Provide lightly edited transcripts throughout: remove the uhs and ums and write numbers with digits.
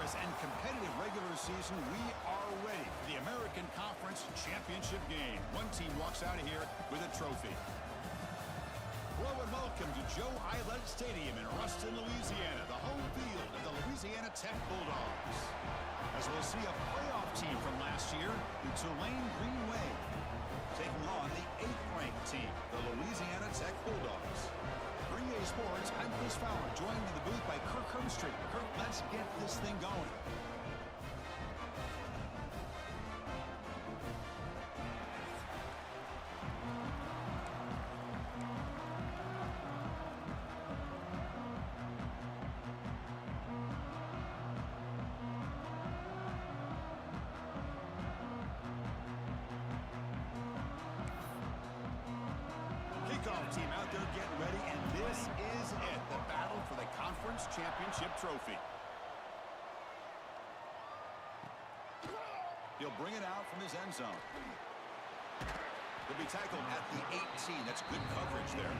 close and competitive regular season, we are ready for the American Conference Championship game. One team walks out of here with a trophy. Hello and welcome to Joe Eilert Stadium in Ruston, Louisiana, the home field of the Louisiana Tech Bulldogs. As we'll see a playoff team from last year, the Tulane Green Wave, taking on the 8th-ranked team, the Louisiana Tech Bulldogs. For EA Sports, I'm Chris Fowler, joined in the booth by Kirk Hermstreet. Kirk, let's get this thing going. Team out there getting ready, and this is it, the battle for the conference championship trophy. He'll bring it out from his end zone. He'll be tackled at the 18. That's good coverage there.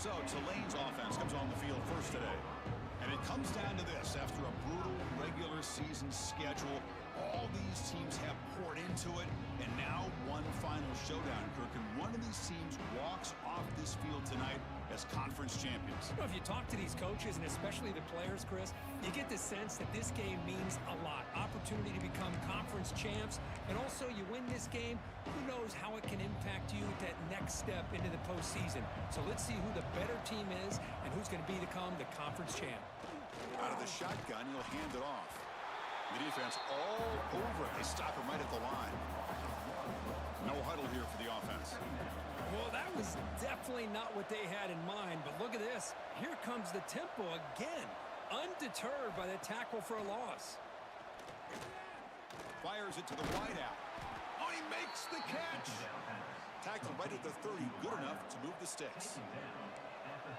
So Tulane's offense comes on the field first today. And it comes down to this. After a brutal regular season schedule, all these teams have poured into it, and now one final showdown, Kirk. And one of these teams walks off this field tonight as conference champions. You know, if you talk to these coaches, and especially the players, Chris, you get the sense that this game means a lot. Opportunity to become conference champs, and also you win this game, who knows how it can impact you at that next step into the postseason. So let's see who the better team is and who's going to become the conference champ. Out of the shotgun, he'll hand it off. The defense all over it. They stop him right at the line. No huddle here for the offense. Well, that was definitely not what they had in mind, but look at this. Here comes the tempo again, undeterred by the tackle for a loss. Fires it to the wideout. Oh, he makes the catch. Tackled right at the 30, good enough to move the sticks.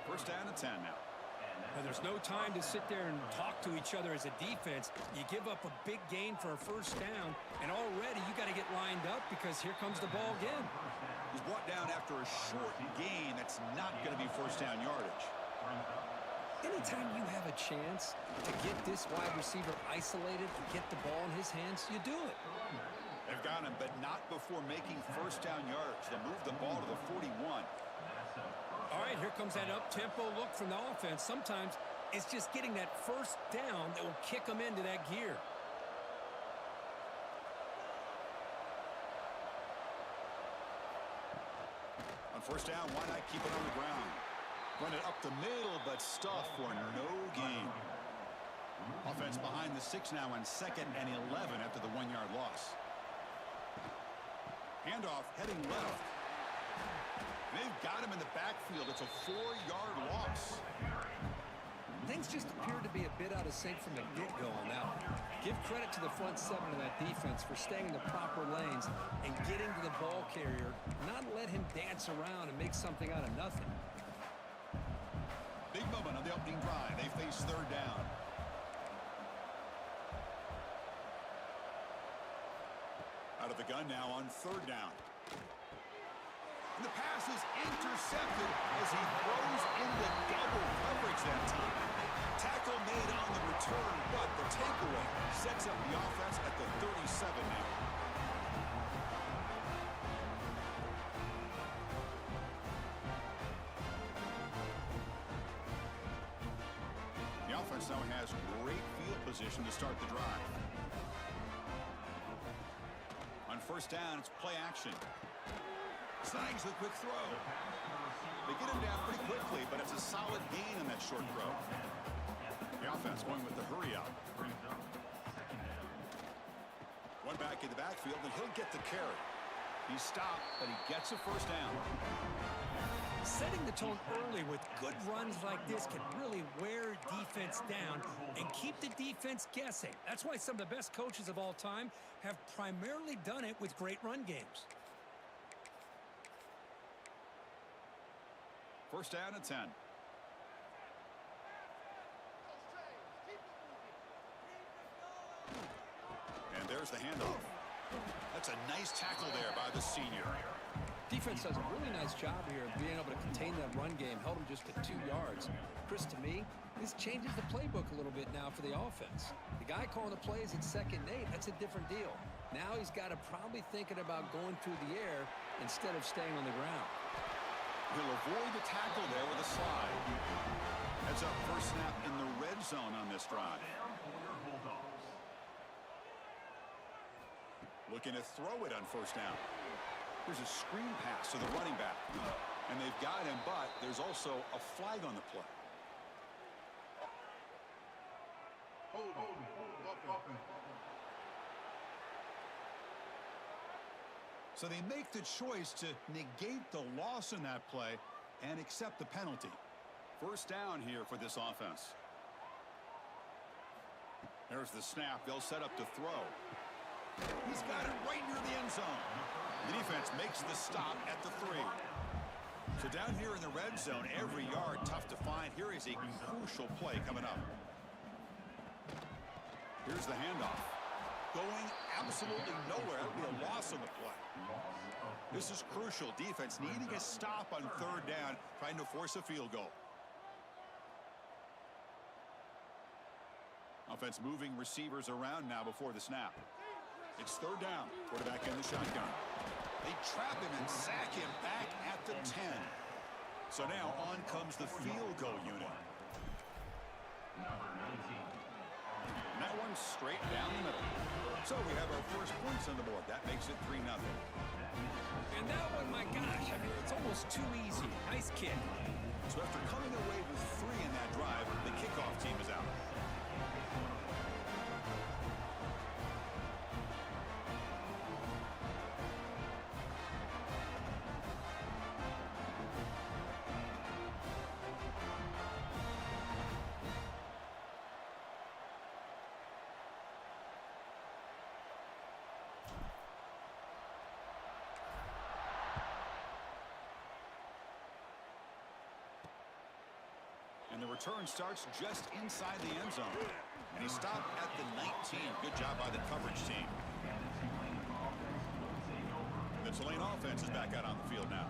First down and 10 now. Now, there's no time to sit there and talk to each other as a defense. You give up a big gain for a first down, and already you got to get lined up because here comes the ball again. He's brought down after a short gain. That's not going to be first down yardage. Anytime you have a chance to get this wide receiver isolated and get the ball in his hands, you do it. They've got him, but not before making first down yardage. They'll move the ball to the 41. All right, here comes that up-tempo look from the offense. Sometimes it's just getting that first down that will kick them into that gear. On first down, why not keep it on the ground? Run it up the middle, but stuffed for no gain. Offense behind the 6 now on 2nd and 11 after the 1-yard loss. Handoff heading left. They've got him in the backfield. It's a 4-yard loss. Things just appear to be a bit out of sync from the get-go on that one. Give credit to the front 7 of that defense for staying in the proper lanes and getting to the ball carrier, not let him dance around and make something out of nothing. Big moment on the opening drive. They face 3rd down. Out of the gun now on 3rd down. And the pass is intercepted as he throws into double coverage that time. Tackle made on the return, but the takeaway sets up the offense at the 37 now. The offense now has great field position to start the drive. On first down, it's play action. Snags the quick throw. They get him down pretty quickly, but it's a solid gain on that short throw. The offense going with the hurry out. One back in the backfield, and he'll get the carry. He's stopped, but he gets a first down. Setting the tone early with good runs like this can really wear defense down and keep the defense guessing. That's why some of the best coaches of all time have primarily done it with great run games. First down and 10. And there's the handoff. That's a nice tackle there by the senior. Defense does a really nice job here of being able to contain that run game, held them just to 2 yards. Chris, to me, this changes the playbook a little bit now for the offense. The guy calling the plays at 2nd and 8, that's a different deal. Now he's got to probably thinking about going through the air instead of staying on the ground. He'll avoid the tackle there with a slide. Heads up, first snap in the red zone on this drive. Looking to throw it on first down. There's a screen pass to the running back. And they've got him, but there's also a flag on the play. So they make the choice to negate the loss in that play and accept the penalty. First down here for this offense. There's the snap. They'll set up to throw. He's got it right near the end zone. The defense makes the stop at the 3. So down here in the red zone, every yard tough to find. Here is a crucial play coming up. Here's the handoff. Going absolutely nowhere. That'll be a loss on the play. This is crucial. Defense needing a stop on 3rd down, trying to force a field goal. Offense moving receivers around now before the snap. It's 3rd down. Quarterback in the shotgun. They trap him and sack him back at the 10. So now on comes the field goal unit. And that one's straight down the middle. So we have our first points on the board. That makes it 3-0. And that one, my gosh, I mean, it's almost too easy. Nice kick. So after coming away with 3 in that drive, the kickoff team is out. And the return starts just inside the end zone. And he stopped at the 19. Good job by the coverage team. The Tulane offense is back out on the field now.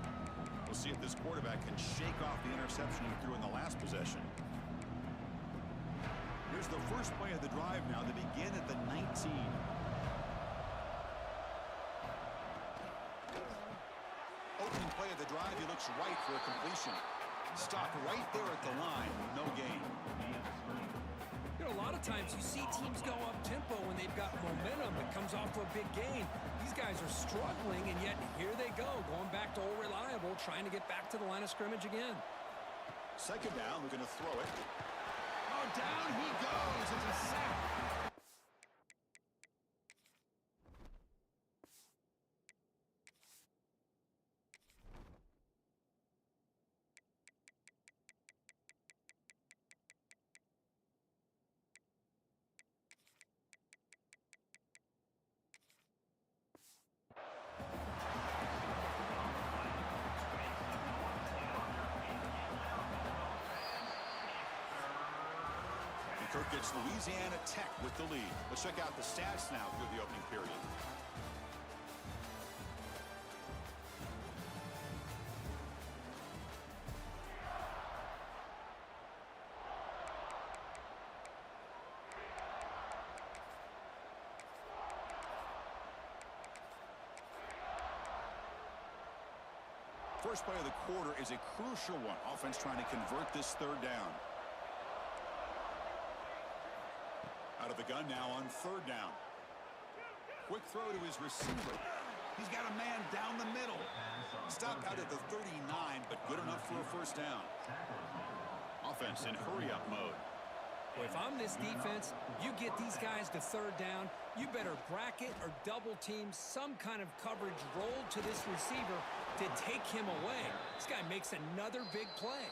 We'll see if this quarterback can shake off the interception he threw in the last possession. Here's the first play of the drive now. They begin at the 19. Opening play of the drive, he looks right for a completion. Stopped right there at the line. No gain. You know, a lot of times you see teams go up-tempo when they've got momentum that comes off a big gain. These guys are struggling, and yet here they go, going back to old reliable, trying to get back to the line of scrimmage again. 2nd down, we're going to throw it. Oh, down he goes. It's a sack. Kirk gets Louisiana Tech with the lead. Let's check out the stats now through the opening period. First play of the quarter is a crucial one. Offense trying to convert this 3rd down. Out of the gun now on 3rd down. Quick throw to his receiver. He's got a man down the middle. Stopped out at the 39, but good enough for a first down. Offense in hurry-up mode. Well, if I'm this defense, you get these guys to 3rd down, you better bracket or double team some kind of coverage roll to this receiver to take him away. This guy makes another big play.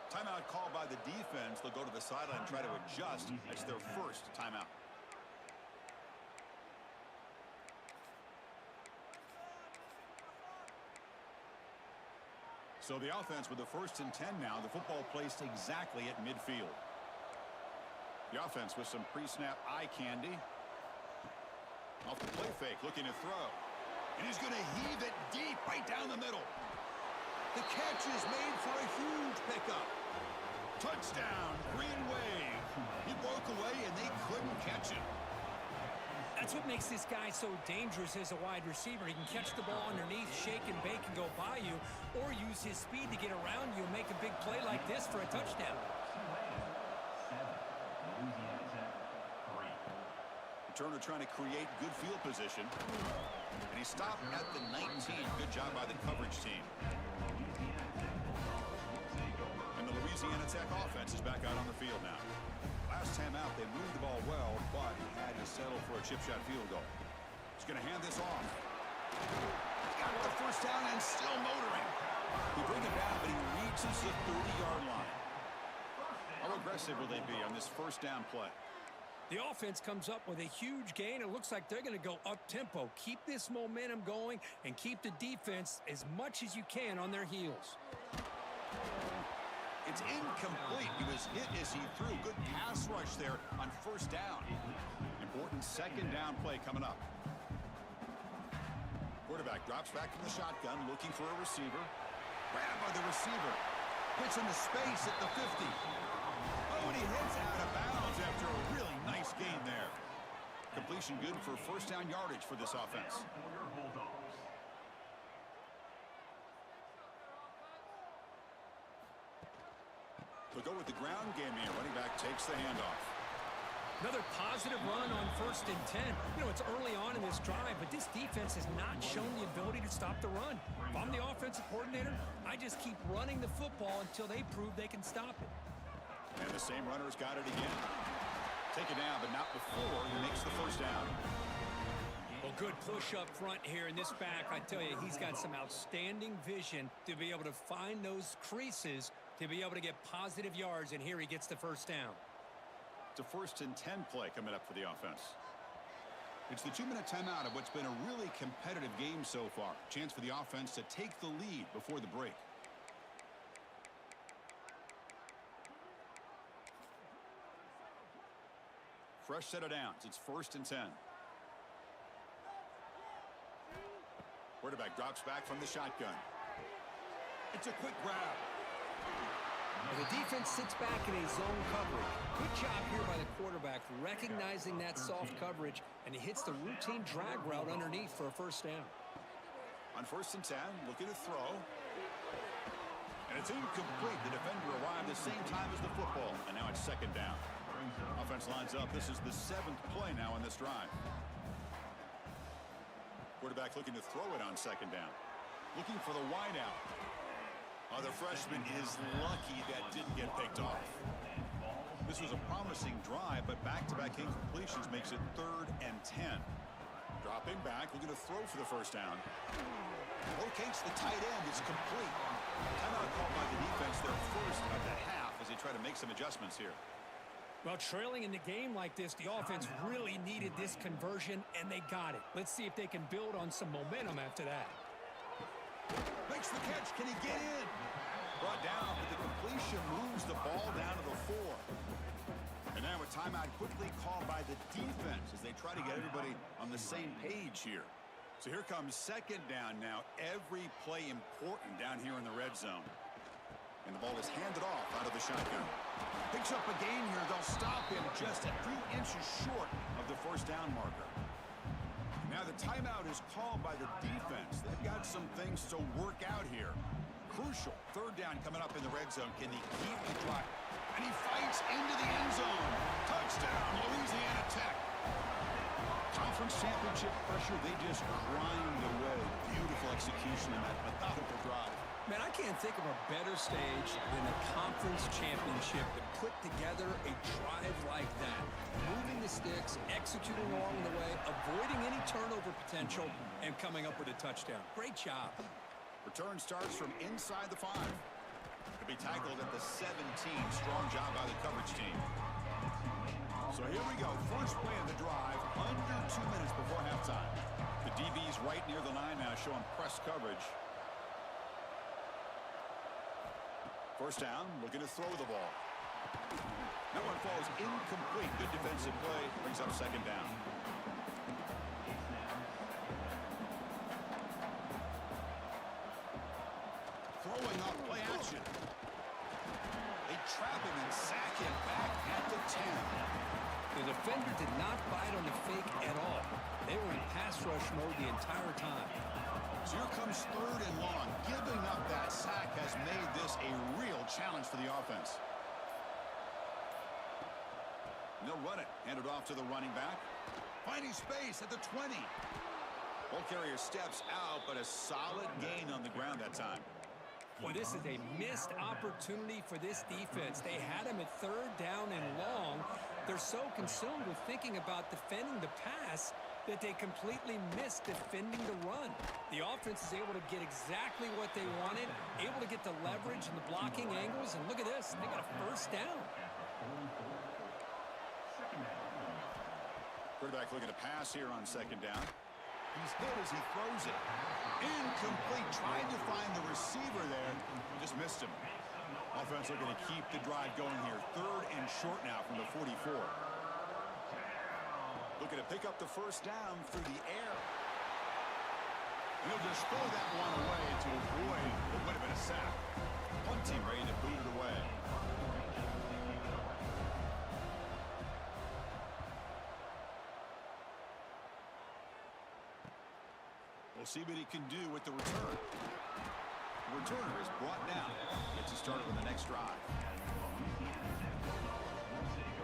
Timeout called by the defense. They'll go to the sideline and try to adjust. It's their first timeout. So the offense with the 1st and 10 now. The football placed exactly at midfield. The offense with some pre-snap eye candy. Off the play fake, looking to throw. And he's going to heave it deep right down the middle. The catch is made for a huge pickup. Touchdown, Green Wave. He broke away, and they couldn't catch him. That's what makes this guy so dangerous as a wide receiver. He can catch the ball underneath, shake and bake and go by you, or use his speed to get around you and make a big play like this for a touchdown. Turner trying to create good field position. And he stopped at the 19. Good job by the coverage team. And the Louisiana Tech offense is back out on the field now. Last time out, they moved the ball well, but he had to settle for a chip shot field goal. He's going to hand this off. Got the first down and still motoring. He brings it down, but he reaches the 30-yard line. How aggressive will they be on this first down play? The offense comes up with a huge gain. It looks like they're going to go up-tempo. Keep this momentum going and keep the defense as much as you can on their heels. It's incomplete. He was hit as he threw. Good pass rush there on first down. Important second down play coming up. Quarterback drops back from the shotgun, looking for a receiver. Grabbed by the receiver. Hits into space at the 50. Oh, and he hits out of bounds after a really nice gain there. Completion good for first down yardage for this offense. They'll go with the ground game here. Running back takes the handoff. Another positive run on 1st and 10. You know, it's early on in this drive, but this defense has not shown the ability to stop the run. If I'm the offensive coordinator, I just keep running the football until they prove they can stop it. And the same runner's got it again. Take it down, but not before he makes the first down. Well, good push up front here in this back. I tell you, he's got some outstanding vision to be able to find those creases, to be able to get positive yards, and here he gets the first down. It's a 1st and 10 play coming up for the offense. It's the 2-minute timeout of what's been a really competitive game so far. Chance for the offense to take the lead before the break. Fresh set of downs. It's 1st and 10. Quarterback drops back from the shotgun. It's a quick grab. And the defense sits back in a zone coverage. Good job here by the quarterback recognizing that soft coverage, and he hits the routine drag route underneath for a first down. On 1st and 10, looking to throw. And it's incomplete. The defender arrived the same time as the football, and now it's 2nd down. Offense lines up. This is the 7th play now on this drive. Quarterback looking to throw it on 2nd down. Looking for the wide out. Oh, the freshman is lucky that didn't get picked off. This was a promising drive, but back-to-back incompletions makes it 3rd and 10. Dropping back, looking to throw for the first down. Locates the tight end. It's complete. Timeout called by the defense their first of the half as they try to make some adjustments here. Well, trailing in the game like this, the offense really needed this conversion, and they got it. Let's see if they can build on some momentum after that. Makes the catch. Can he get in? Brought down, but the completion moves the ball down to the 4. And now a timeout quickly called by the defense as they try to get everybody on the same page here. So here comes 2nd down now. Every play important down here in the red zone. And the ball is handed off out of the shotgun. Picks up a gain here. They'll stop him just a few inches short of the first down marker. Now the timeout is called by the defense. They've got some things to work out here. Crucial 3rd down coming up in the red zone. Can he keep the drive? And he fights into the end zone. Touchdown, Louisiana Tech. Conference championship pressure, they just grind away. Beautiful execution in that methodical drive. Man, I can't think of a better stage than the conference championship to put together a drive like that. Moving the sticks, executing along the way, avoiding any turnover potential, and coming up with a touchdown. Great job. Return starts from inside the 5. To be tackled at the 17. Strong job by the coverage team. So here we go. First play of the drive, under 2 minutes before halftime. The DB's right near the line now, showing press coverage. First down, looking to throw the ball. That one falls incomplete. Good defensive play, brings up 2nd down. action. They trap him and sack him back at the 10. The defender did not bite on the fake at all. They were in pass rush mode the entire time. So here comes 3rd and long. Giving up that sack has made this a real challenge for the offense. And they'll run it. Hand it off to the running back. Finding space at the 20. Ball carrier steps out, but a solid gain on the ground that time. Boy, this is a missed opportunity for this defense. They had him at 3rd down and long. They're so consumed with thinking about defending the pass that they completely missed defending the run. The offense is able to get exactly what they wanted, able to get the leverage and the blocking angles, and look at this. They got a 1st down. Quarterback looking to pass here on 2nd down. He's hit as he throws it. Incomplete. Trying to find the receiver there. Just missed him. Offense looking to keep the drive going here. 3rd and short now from the 44. Looking to pick up the 1st down through the air. And he'll just throw that one away to avoid what would have been a sack. One team ready to boot it away. We'll see what he can do with the return. The returner is brought down. Gets it started on the next drive.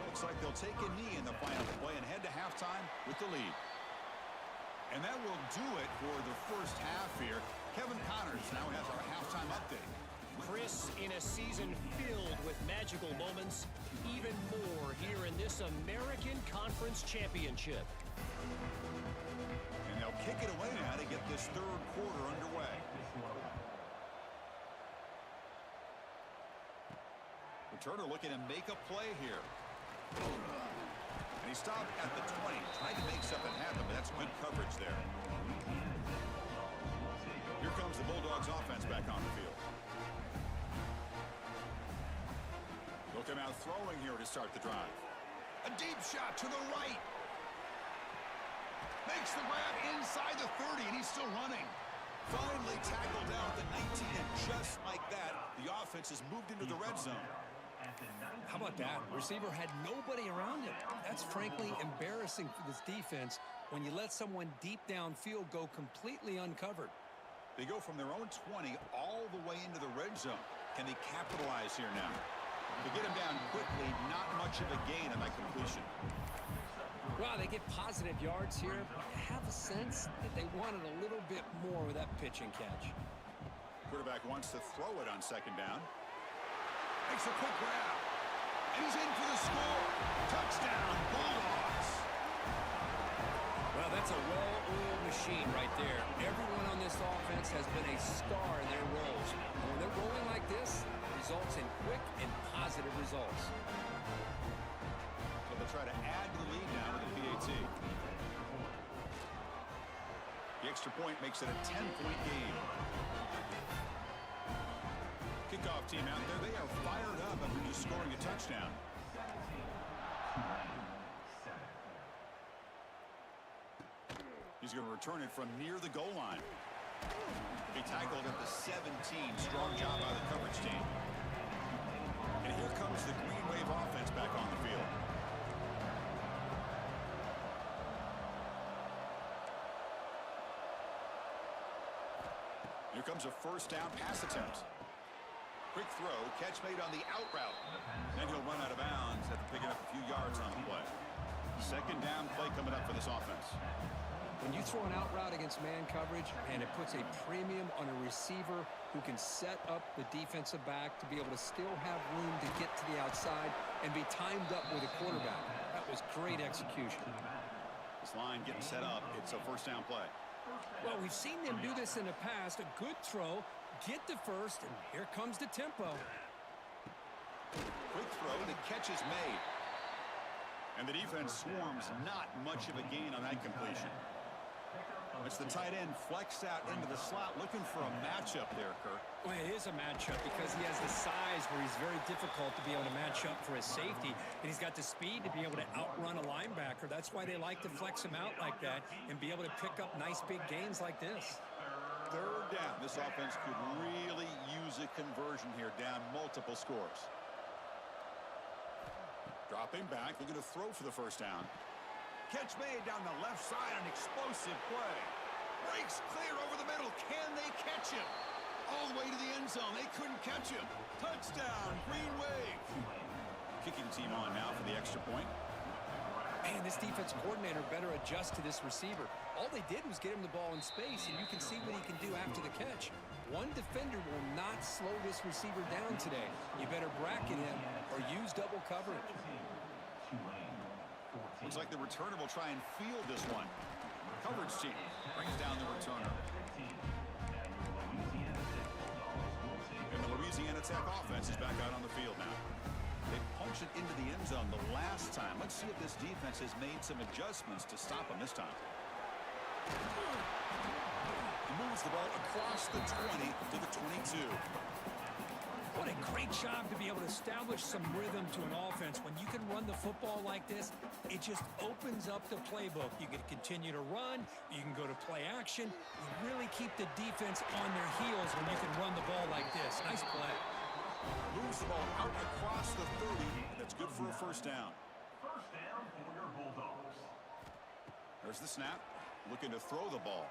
Looks like they'll take a knee in the final play and head to halftime with the lead. And that will do it for the 1st half here. Kevin Connors now has our halftime update. Chris, in a season filled with magical moments, even more here in this American Conference Championship. And they'll kick it away now to get this 3rd quarter underway. Returner looking to make a play here. And he stopped at the 20, trying to make something happen, but that's good coverage there. Here comes the Bulldogs offense back on the field. They'll come out throwing here to start the drive. A deep shot to the right. Makes the grab inside the 30, and he's still running. Finally tackled down at the 19, and just like that, the offense has moved into the red zone. How about that? Receiver had nobody around him. That's frankly embarrassing for this defense when you let someone deep downfield go completely uncovered. They go from their own 20 all the way into the red zone. Can they capitalize here now? To get him down quickly, not much of a gain on that completion. Well, they get positive yards here, but I have a sense that they wanted a little bit more with that pitch and catch. Quarterback wants to throw it on 2nd down. Makes a quick grab. And he's in for the score. Touchdown, Bulldogs. Well, that's a well-oiled machine right there. Everyone on this offense has been a star in their roles. And when they're rolling like this, it results in quick and positive results. So they'll try to add to the lead now with a PAT. The extra point makes it a 10-point game. Kickoff team out there. They are fired up after just scoring a touchdown. He's going to return it from near the goal line. He tackled at the 17. Strong job by the coverage team. And here comes the Green Wave offense back on the field. Here comes a 1st down pass attempt. Quick throw, catch made on the out route. Then he'll run out of bounds after picking up a few yards on the play. 2nd down play coming up for this offense. When you throw an out route against man coverage, and it puts a premium on a receiver who can set up the defensive back to be able to still have room to get to the outside and be timed up with a quarterback. That was great execution. This line getting set up. It's a 1st down play. Well, we've seen them do this in the past. A good throw, get the 1st, and here comes the tempo. Quick throw, the catch is made. And the defense swarms, not much of a gain on that completion. It's the tight end flexed out into the slot, looking for a matchup there, Kirk. Well, it is a matchup because he has the size where he's very difficult to be able to match up for his safety, and he's got the speed to be able to outrun a linebacker. That's why they like to flex him out like that and be able to pick up nice big gains like this. Third down. This offense could really use a conversion here, down multiple scores. Dropping back, looking to throw for the first down. Catch made down the left side, an explosive play. Breaks clear over the middle. Can they catch him? All the way to the end zone. They couldn't catch him. Touchdown, Green Wave. Kicking team on now for the extra point. Man, this defense coordinator better adjust to this receiver. All they did was get him the ball in space, and you can see what he can do after the catch. One defender will not slow this receiver down today. You better bracket him or use double coverage. Looks like the returner will try and field this one. Coverage team brings down the returner. And the Louisiana Tech offense is back out on the field now. They punched it into the end zone the last time. Let's see if this defense has made some adjustments to stop them this time. He moves the ball across the 20 to the 22. What a great job to be able to establish some rhythm to an offense. When you can run the football like this, it just opens up the playbook. You can continue to run. You can go to play action. You really keep the defense on their heels when you can run the ball like this. Nice play. Moves the ball out across the 30. That's good for a first down. First down for your Bulldogs. There's the snap. Looking to throw the ball.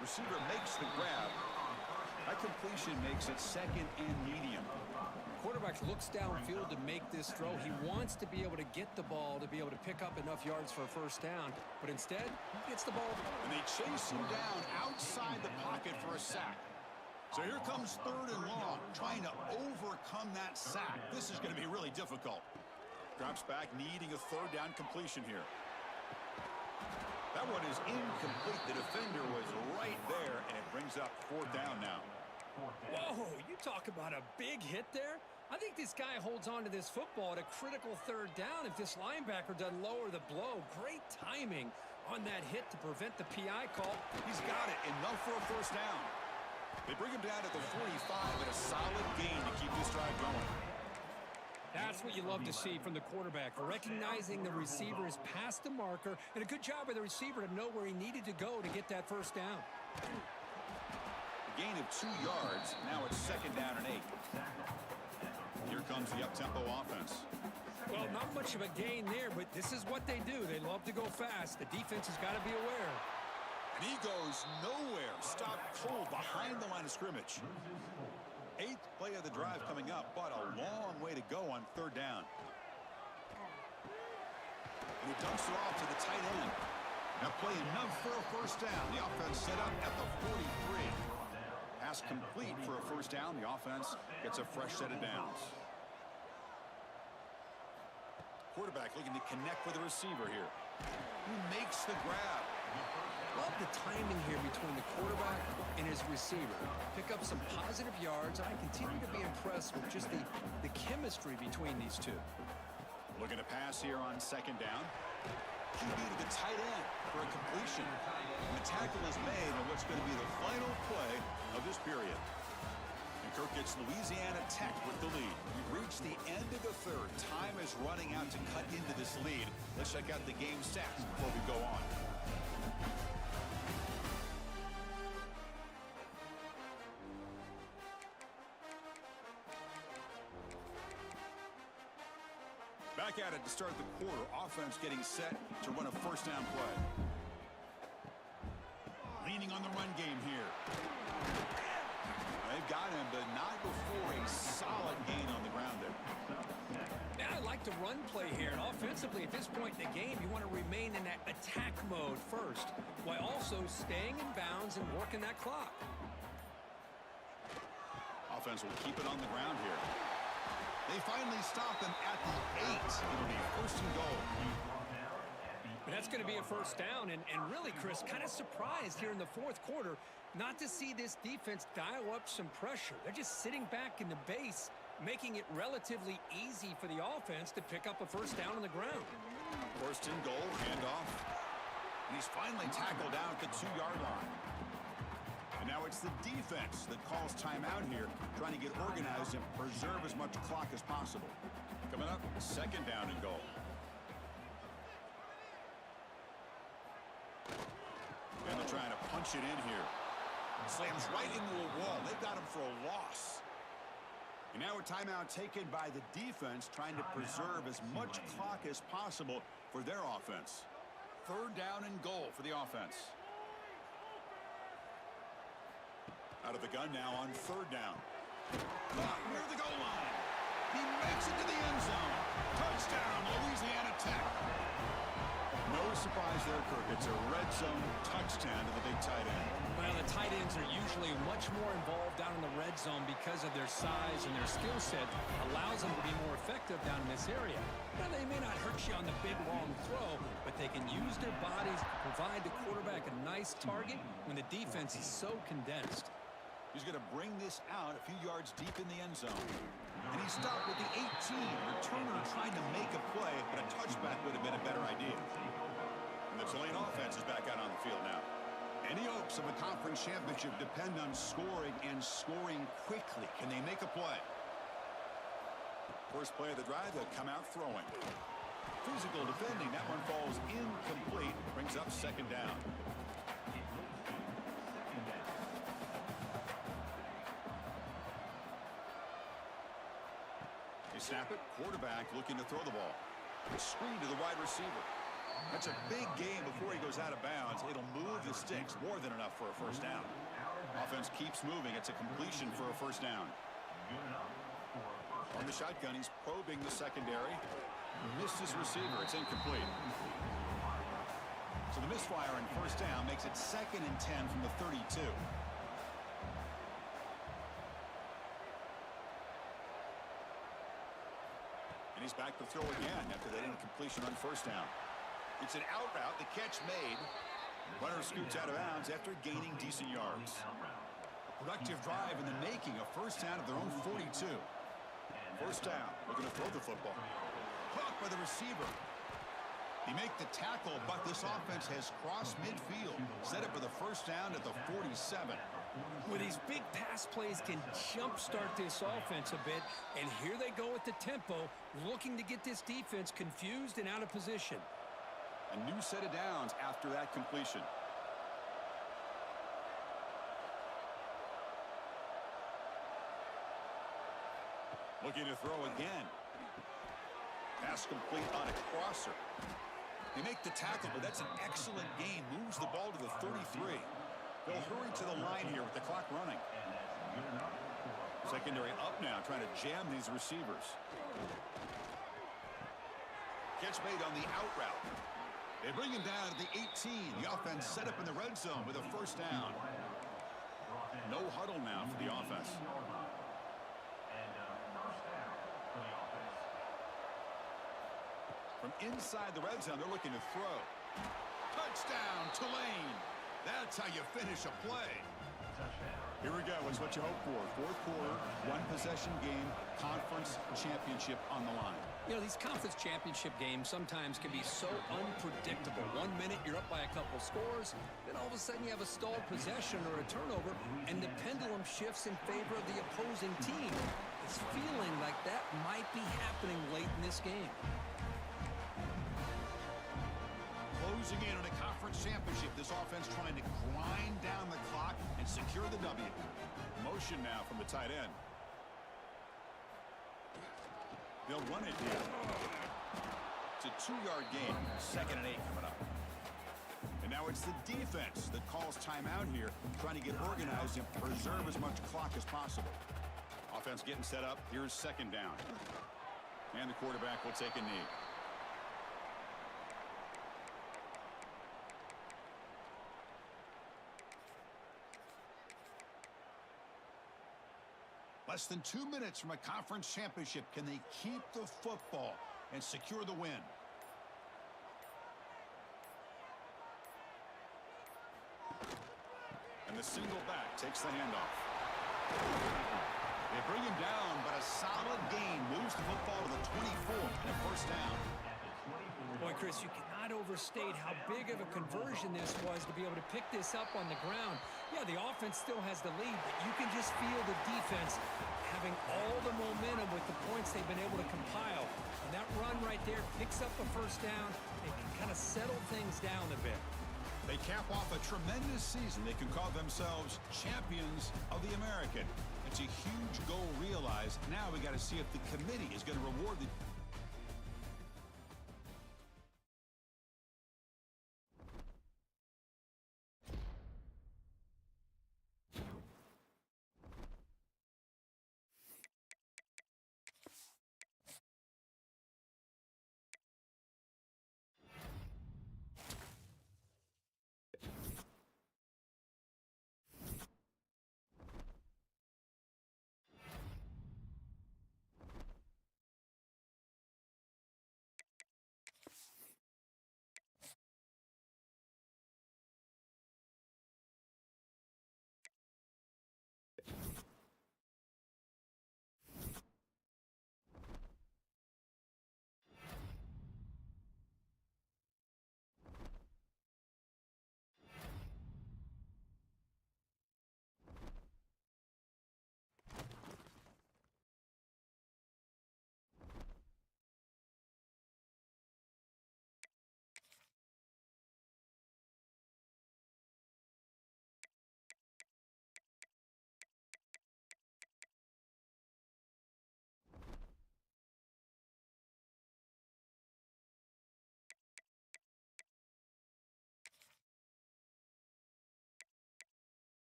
Receiver makes the grab. That completion makes it second and medium. Quarterback looks downfield to make this throw. He wants to be able to get the ball to be able to pick up enough yards for a first down. But instead, he gets the ball. And they chase him down outside the pocket for a sack. So here comes third and long, trying to overcome that sack. This is going to be really difficult. Drops back, needing a third down completion here. That one is incomplete. The defender was right there, and it brings up fourth down now. Whoa, you talk about a big hit there. I think this guy holds on to this football at a critical third down if this linebacker doesn't lower the blow. Great timing on that hit to prevent the PI call. He's got it, enough for a first down. They bring him down at the 45 and a solid gain to keep this drive going. That's what you love to see from the quarterback, recognizing the receiver is past the marker, and a good job by the receiver to know where he needed to go to get that first down. A gain of 2 yards. Now it's second down and 8. Here comes the up-tempo offense. Well, not much of a gain there, but this is what they do. They love to go fast. The defense has got to be aware. And he goes nowhere. Stopped cold behind the line of scrimmage. 8th play of the drive coming up, but a long way to go on third down. And he dumps it off to the tight end. Now play enough for a first down. The offense set up at the 43. Pass complete for a first down. The offense gets a fresh set of downs. Quarterback looking to connect with the receiver here. Who makes the grab? Love the timing here between the quarterback and his receiver. Pick up some positive yards, and I continue to be impressed with just the chemistry between these two. Looking to pass here on second down. QB to the tight end for a completion. And the tackle is made on what's going to be the final play of this period. And Kirk gets Louisiana Tech with the lead. We've reached the end of the third. Time is running out to cut into this lead. Let's check out the game stats before we go on. Back at it to start the quarter. Offense getting set to run a first down play. Leaning on the run game here. They've got him, but not before a solid gain on the ground there. Yeah, I like the run play here. And offensively, at this point in the game, you want to remain in that attack mode first, while also staying in bounds and working that clock. Offense will keep it on the ground here. They finally stop him at the 8. It'll be first and goal. But that's going to be a first down. And really, Chris, kind of surprised here in the fourth quarter not to see this defense dial up some pressure. They're just sitting back in the base, making it relatively easy for the offense to pick up a first down on the ground. First and goal, handoff. And he's finally tackled down at the 2-yard line. And now it's the defense that calls timeout here, trying to get organized and preserve as much clock as possible. Coming up, second down and goal. And the trying to punch it in here. Slams right into a wall. They've got him for a loss. And now a timeout taken by the defense, trying to preserve as much clock as possible for their offense. 3rd down and goal for the offense. Out of the gun now on 3rd down. Caught near the goal line. He makes it to the end zone. Touchdown, Louisiana Tech. No surprise there, Kirk. It's a red zone touchdown to the big tight end. Well, the tight ends are usually much more involved down in the red zone because of their size and their skill set allows them to be more effective down in this area. Now, they may not hurt you on the big long throw, but they can use their bodies to provide the quarterback a nice target when the defense is so condensed. He's going to bring this out a few yards deep in the end zone. And he stopped with the 18. Returner trying to make a play, but a touchback would have been a better idea. And the Tulane offense is back out on the field now. Any hopes of a conference championship depend on scoring and scoring quickly. Can they make a play? First play of the drive, they'll come out throwing. Physical defending, that one falls incomplete. Brings up 2nd down. They snap it, quarterback looking to throw the ball. Screen to the wide receiver. That's a big gain before he goes out of bounds. It'll move the sticks, more than enough for a 1st down. Offense keeps moving. It's a completion for a 1st down. On the shotgun, he's probing the secondary. Missed his receiver. It's incomplete. So the misfire on 1st down makes it 2nd and 10 from the 32. And he's back to throw again after that incompletion on 1st down. It's an out route. The catch made. Runner scoots out of bounds after gaining decent yards. A productive drive in the making. A 1st down of their own 42. 1st down. Looking to throw the football. Caught by the receiver. He made the tackle, but this offense has crossed midfield. Set up for the 1st down at the 47. Well, these big pass plays can jumpstart this offense a bit, and here they go at the tempo, looking to get this defense confused and out of position. A new set of downs after that completion. Looking to throw again. Pass complete on a crosser. They make the tackle, but that's an excellent gain. Moves the ball to the 33. They'll hurry to the line here with the clock running. Secondary up now, trying to jam these receivers. Catch made on the out route. They bring him down to the 18. The offense set up in the red zone with a 1st down. No huddle now for the offense. From inside the red zone, they're looking to throw. Touchdown, Tulane. That's how you finish a play. Here we go. It's what you hope for. 4th quarter, 1-possession game, conference championship on the line. You know, these conference championship games sometimes can be so unpredictable. 1 minute you're up by a couple scores, then all of a sudden you have a stalled possession or a turnover, and the pendulum shifts in favor of the opposing team. It's feeling like that might be happening late in this game. Closing in on a conference championship, this offense trying to grind down the clock and secure the W. Motion now from the tight end. They'll run it here. It's a 2-yard gain. 2nd and 8 coming up. And now it's the defense that calls timeout here, trying to get organized and preserve as much clock as possible. Offense getting set up. Here's 2nd down. And the quarterback will take a knee. Less than 2 minutes from a conference championship. Can they keep the football and secure the win? And the single back takes the handoff. They bring him down, but a solid gain moves the football to the 24 and a 1st down. Boy, Chris, you cannot overstate how big of a conversion this was to be able to pick this up on the ground. Yeah, the offense still has the lead, but you can just feel the defense having all the momentum with the points they've been able to compile. And that run right there picks up a 1st down and can kind of settle things down a bit. They cap off a tremendous season. They can call themselves champions of the American. It's a huge goal realized. Now we got to see if the committee is going to reward the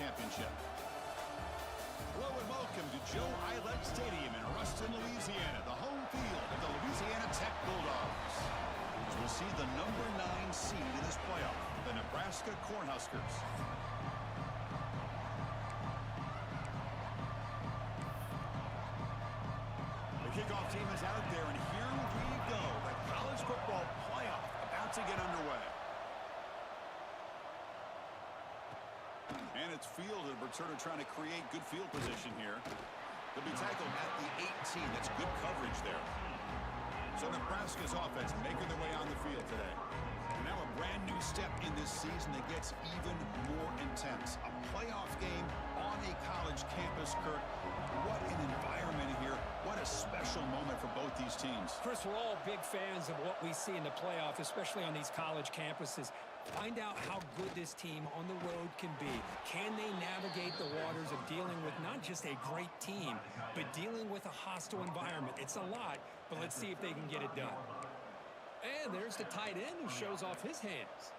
championship. Hello and welcome to Joe Eilert Stadium in Ruston, Louisiana, the home field of the Louisiana Tech Bulldogs. As we'll see the number 9 seed in this playoff, the Nebraska Cornhuskers. The kickoff team is out there, and here we go. The college football playoff about to get underway. And it's fielded. Returner trying to create good field position here. They'll be tackled at the 18. That's good coverage there. So Nebraska's offense making their way on the field today. And now a brand new step in this season that gets even more intense. A playoff game on a college campus, Kirk. What an environment here. What a special moment for both these teams. Chris, we're all big fans of what we see in the playoff, especially on these college campuses. Find out how good this team on the road can be. Can they navigate the waters of dealing with not just a great team, but dealing with a hostile environment? It's a lot, but let's see if they can get it done. And there's the tight end who shows off his hands.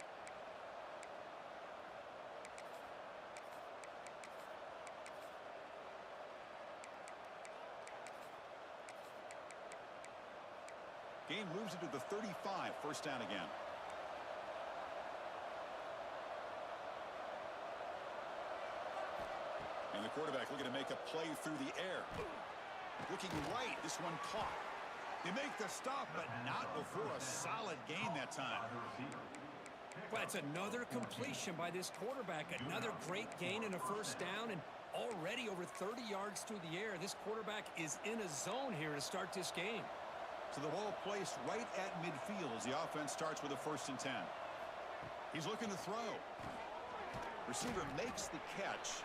Game moves into the 35, first down again. And the quarterback looking to make a play through the air. Looking right, this one caught. They make the stop, but not before a solid gain that time. Well, it's another completion by this quarterback. Another great gain and a first down, and already over 30 yards through the air. This quarterback is in a zone here to start this game. So the ball placed right at midfield as the offense starts with a 1st and 10. He's looking to throw. Receiver makes the catch.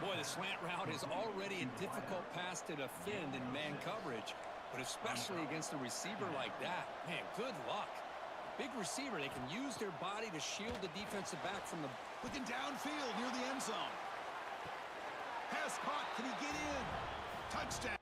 Boy, the slant route is already a difficult pass to defend in man coverage, but especially against a receiver like that. Man, good luck. Big receiver, they can use their body to shield the defensive back from the... Looking downfield near the end zone. Pass caught. Can he get in? Touchdown.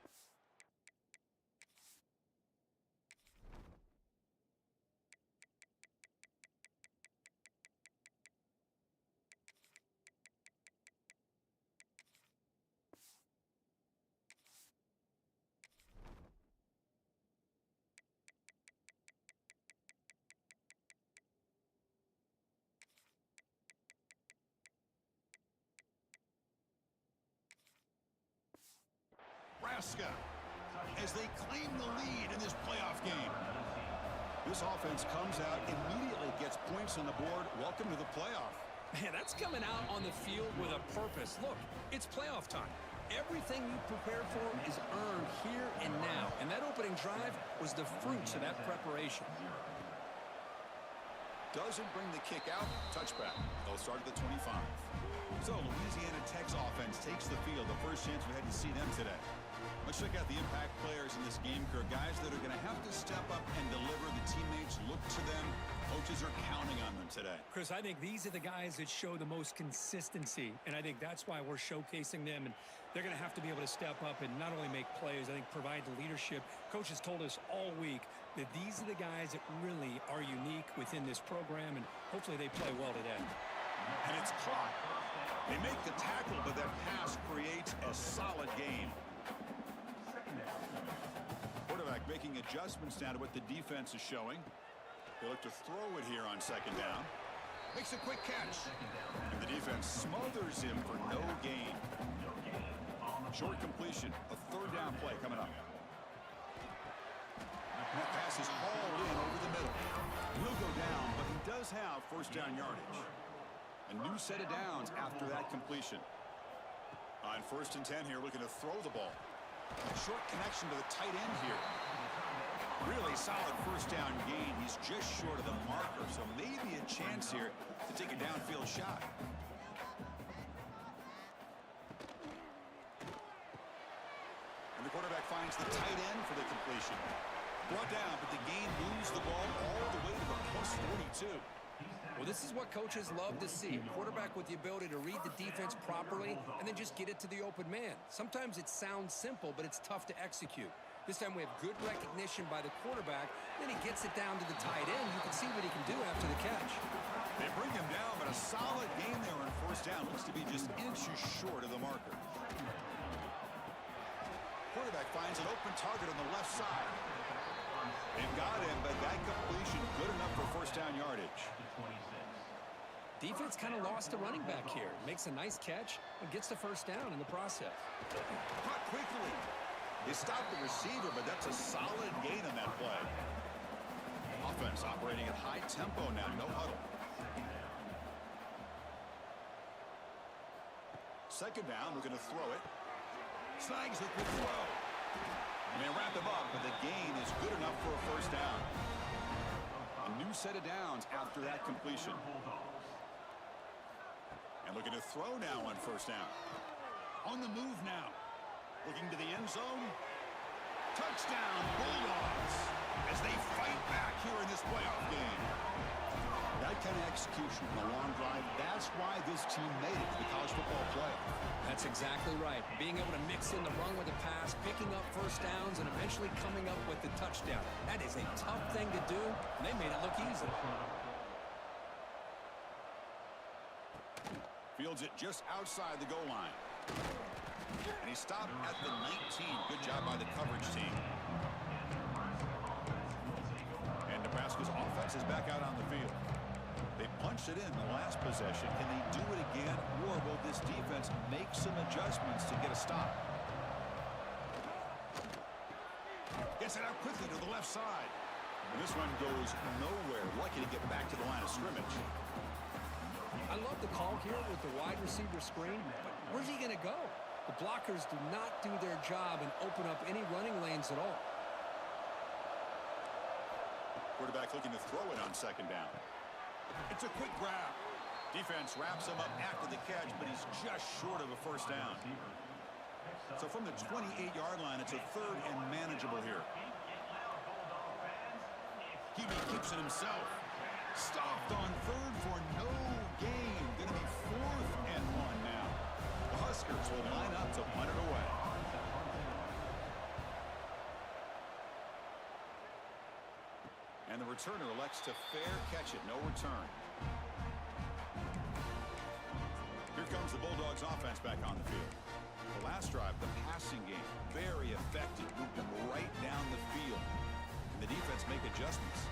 Nebraska as they claim the lead in this playoff game. This offense comes out, immediately gets points on the board. Welcome to the playoff. Man, that's coming out on the field with a purpose. Look, it's playoff time. Everything you prepare for is earned here and now. And that opening drive was the fruits of that preparation. Doesn't bring the kick out. Touchback. They'll start at the 25. So Louisiana Tech's offense takes the field. The first chance we had to see them today. Let's check out the impact players in this game, Kirk. Guys that are going to have to step up and deliver. The teammates look to them. Coaches are counting on them today. Chris, I think these are the guys that show the most consistency, and I think that's why we're showcasing them. And they're going to have to be able to step up and not only make plays, I think provide the leadership. Coaches told us all week that these are the guys that really are unique within this program, and hopefully they play well today. And it's caught. They make the tackle, but that pass creates a solid game. Quarterback making adjustments down to what the defense is showing. They look to throw it here on 2nd down. Makes a quick catch. And the defense smothers him for no gain. Short completion. A 3rd down play coming up. That pass is hauled in over the middle. Will go down, but he does have 1st down yardage. A new set of downs after that completion. On 1st and 10 here, looking to throw the ball. A short connection to the tight end here. Really solid 1st down gain. He's just short of the marker, so maybe a chance here to take a downfield shot. And the quarterback finds the tight end for the completion. Brought down, but the gain moves the ball all the way to the +42. Well, this is what coaches love to see. A quarterback with the ability to read the defense properly and then just get it to the open man. Sometimes it sounds simple, but it's tough to execute. This time we have good recognition by the quarterback. Then he gets it down to the tight end. You can see what he can do after the catch. They bring him down, but a solid game there on 1st down. Looks to be just quarterback finds an open target on the left side. They've got him, but that completion good enough for first down yardage. Defense kind of lost the running back here. Makes a nice catch and gets the first down in the process. Caught quickly. They stopped the receiver, but that's a solid gain on that play. Offense operating at high tempo now, no huddle. Second down, we're going to throw it. Snags it with throw. And they wrap him up, but the gain is good enough for a first down. A new set of downs after that completion. And looking to throw now on first down. On the move now. Looking to the end zone. Touchdown, Bulldogs, as they fight back here in this playoff game. That kind of execution on a long drive, that's why this team made it to the college football playoff. That's exactly right. Being able to mix in the run with the pass, picking up first downs, and eventually coming up with the touchdown. That is a tough thing to do, and they made it look easy. Fields it just outside the goal line. And he stopped at the 19. Good job by the coverage team. And Nebraska's offense is back out on the field. They punched it in the last possession. Can they do it again, or will this defense make some adjustments to get a stop? Gets it out quickly to the left side. And this one goes nowhere. Lucky to get back to the line of scrimmage. I love the call here with the wide receiver screen, but where's he going to go? The blockers do not do their job and open up any running lanes at all. Quarterback looking to throw it on second down. It's a quick grab. Defense wraps him up after the catch, but he's just short of a first down. So from the 28-yard line, it's a third and manageable here. He keeps it himself. Stopped on third for no gain. Going to be 4th and 1 now. The Huskers will line up to punt it away. And the returner elects to fair catch it. No return. Here comes the Bulldogs offense back on the field. The last drive, the passing game, very effective. Moved them right down the field. And the defense make adjustments.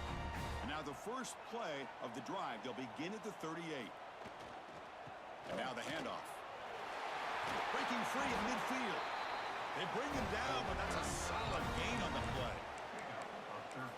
And now the first play of the drive, they'll begin at the 38. And now the handoff. Breaking free in midfield. They bring him down, but that's a solid gain on the play.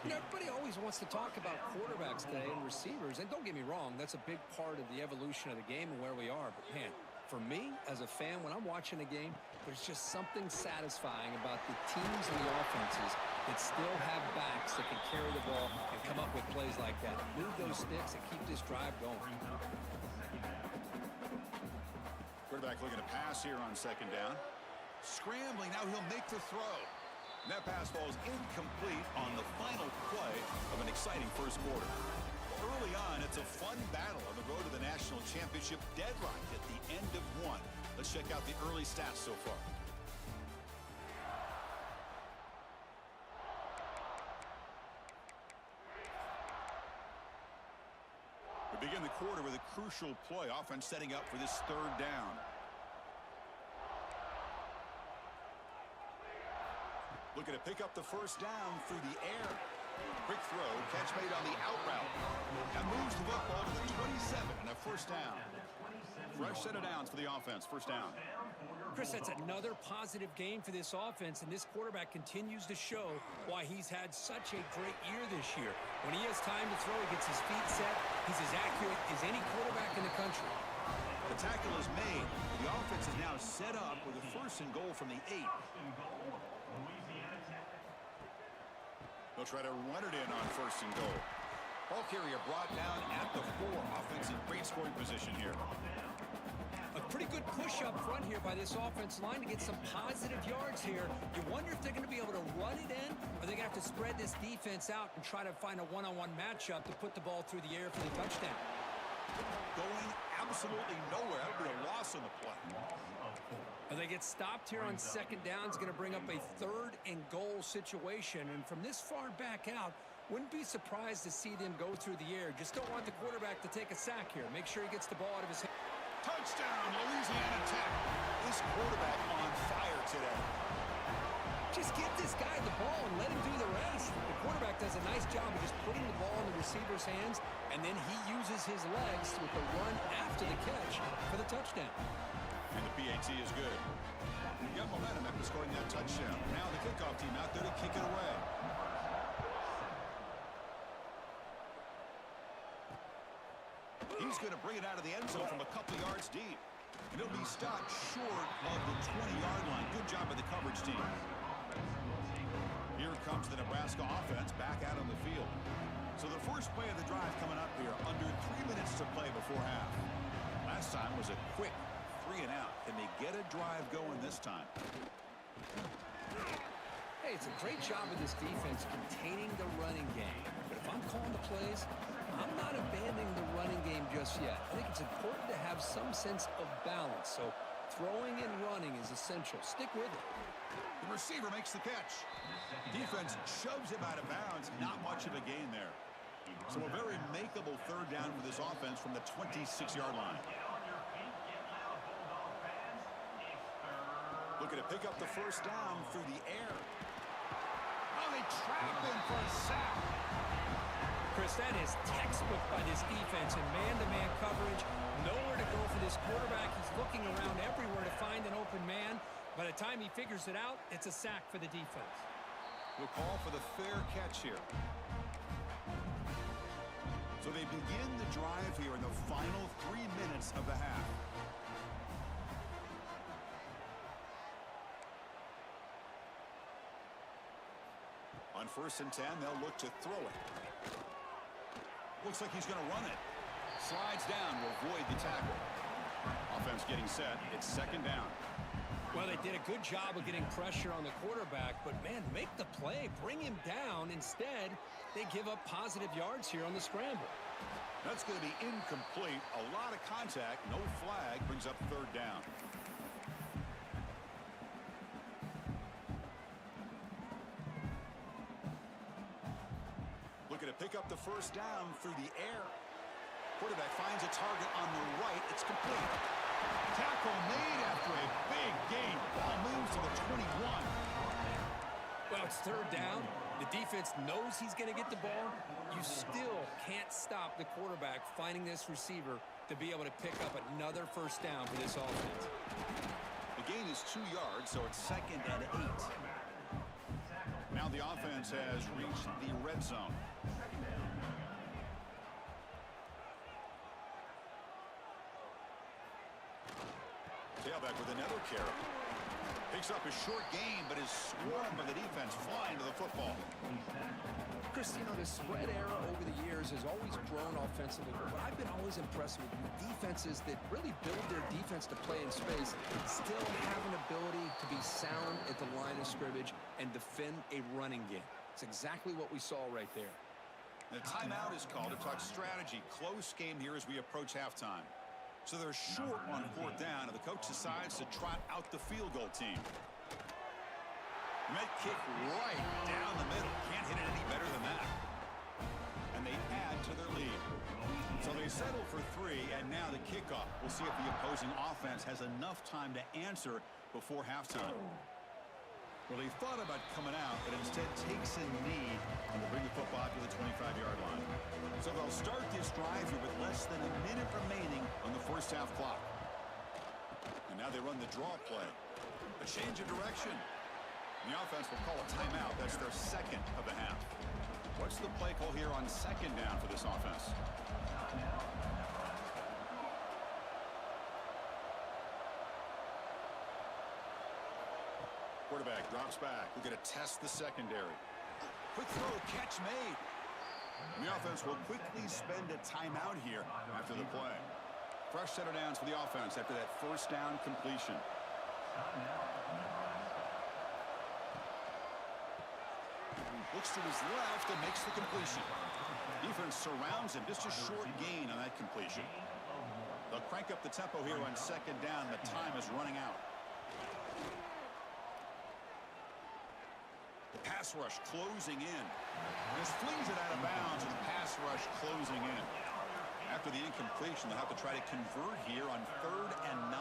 You know, everybody always wants to talk about quarterbacks today and receivers, and don't get me wrong, that's a big part of the evolution of the game and where we are. But, man, for me, as a fan, when I'm watching a game, there's just something satisfying about the teams and the offenses that still have backs that can carry the ball and come up with plays like that. Move those sticks and keep this drive going. Quarterback looking to pass here on second down. Scrambling, now he'll make the throw. And that pass falls incomplete on the final play of an exciting first quarter. Early on, it's a fun battle on the road to the national championship, deadlocked at the end of one. Let's check out the early stats so far. We begin the quarter with a crucial play. Offense setting up for this third down. Looking to pick up the first down through the air. Quick throw, catch made on the out route. That moves the football to the 27 and a first down. Fresh set of downs for the offense, first down. Chris, that's another positive game for this offense, and this quarterback continues to show why he's had such a great year this year. When he has time to throw, he gets his feet set. He's as accurate as any quarterback in the country. The tackle is made. The offense is now set up with a first and goal from the 8. They'll try to run it in on first and goal. Ball carrier brought down at the 4. Offense in great scoring position here. A pretty good push up front here by this offense line to get some positive yards here. You wonder if they're going to be able to run it in, or they're going to have to spread this defense out and try to find a one-on-one matchup to put the ball through the air for the touchdown. Going absolutely nowhere. That would be a loss on the play. And they get stopped here on second down. It's going to bring up a third and goal situation. And from this far back out, wouldn't be surprised to see them go through the air. Just don't want the quarterback to take a sack here. Make sure he gets the ball out of his hand. Touchdown, Louisiana Tech. This quarterback on fire today. Just give this guy the ball and let him do the rest. The quarterback does a nice job of just putting the ball in the receiver's hands, and then he uses his legs with the run after the catch for the touchdown. And the PAT is good. You got momentum after scoring that touchdown. Now the kickoff team out there to kick it away. He's going to bring it out of the end zone from a couple yards deep. And it'll be stopped short of the 20-yard line. Good job by the coverage team. Here comes the Nebraska offense back out on the field. So the first play of the drive coming up here, under 3 minutes to play before half. Last time was a quick 3 and out. Can they get a drive going this time? Hey, it's a great job of this defense containing the running game. But if I'm calling the plays, I'm not abandoning the running game just yet. I think it's important to have some sense of balance. So throwing and running is essential. Stick with it. The receiver makes the catch. Defense shoves him out of bounds. Not much of a gain there. So a very makeable third down for this offense from the 26-yard line. Looking to pick up the first down through the air. Oh, they trap him for a sack. Chris, that is textbook by this defense in man-to-man coverage. Nowhere to go for this quarterback. He's looking around everywhere to find an open man. By the time he figures it out, it's a sack for the defense. We'll call for the fair catch here. So they begin the drive here in the final 3 minutes of the half. On 1st and 10, they'll look to throw it. Looks like he's going to run it. Slides down to avoid the tackle. Offense getting set. It's 2nd down. Well, they did a good job of getting pressure on the quarterback, but, man, make the play. Bring him down. Instead, they give up positive yards here on the scramble. That's going to be incomplete. A lot of contact. No flag. Brings up 3rd down. Looking to pick up the first down through the air. Quarterback finds a target on the right. It's complete. Tackle made after a big gain. Ball moves to the 21. Well, it's 3rd down. The defense knows he's going to get the ball. You still can't stop the quarterback finding this receiver to be able to pick up another first down for this offense. The gain is 2 yards, so it's 2nd and 8. Now the offense has reached the red zone. Tailback with another carry. Picks up a short gain, but is swarmed by the defense flying to the football. Chris, you know, the spread era over the years has always grown offensively, but I've been always impressed with defenses that really build their defense to play in space, still have an ability to be sound at the line of scrimmage and defend a running game. It's exactly what we saw right there. The timeout is called to talk strategy. Close game here as we approach halftime. So they're short on 4th down, and the coach decides to trot out the field goal team. Met kick right down the middle. Can't hit it any better than that. And they add to their lead. So they settle for 3, and now the kickoff. We'll see if the opposing offense has enough time to answer before halftime. Well, they thought about coming out, but instead takes a knee and will bring the football to the 25-yard line. So they'll start this drive here with less than a minute remaining on the first half clock. And now they run the draw play. A change of direction. The offense will call a timeout. That's their 2nd of the half. What's the play call here on 2nd down for this offense? Quarterback drops back. We're going to test the secondary. Quick throw, catch made. And the offense will quickly spend a timeout here after the play. Fresh set of downs for the offense after that first down completion. Looks to his left and makes the completion. Defense surrounds him. Just a short gain on that completion. They'll crank up the tempo here on 2nd down. The time is running out. The pass rush closing in. Just flings it out of bounds, and the pass rush closing in. After the incompletion, they'll have to try to convert here on 3rd and 9.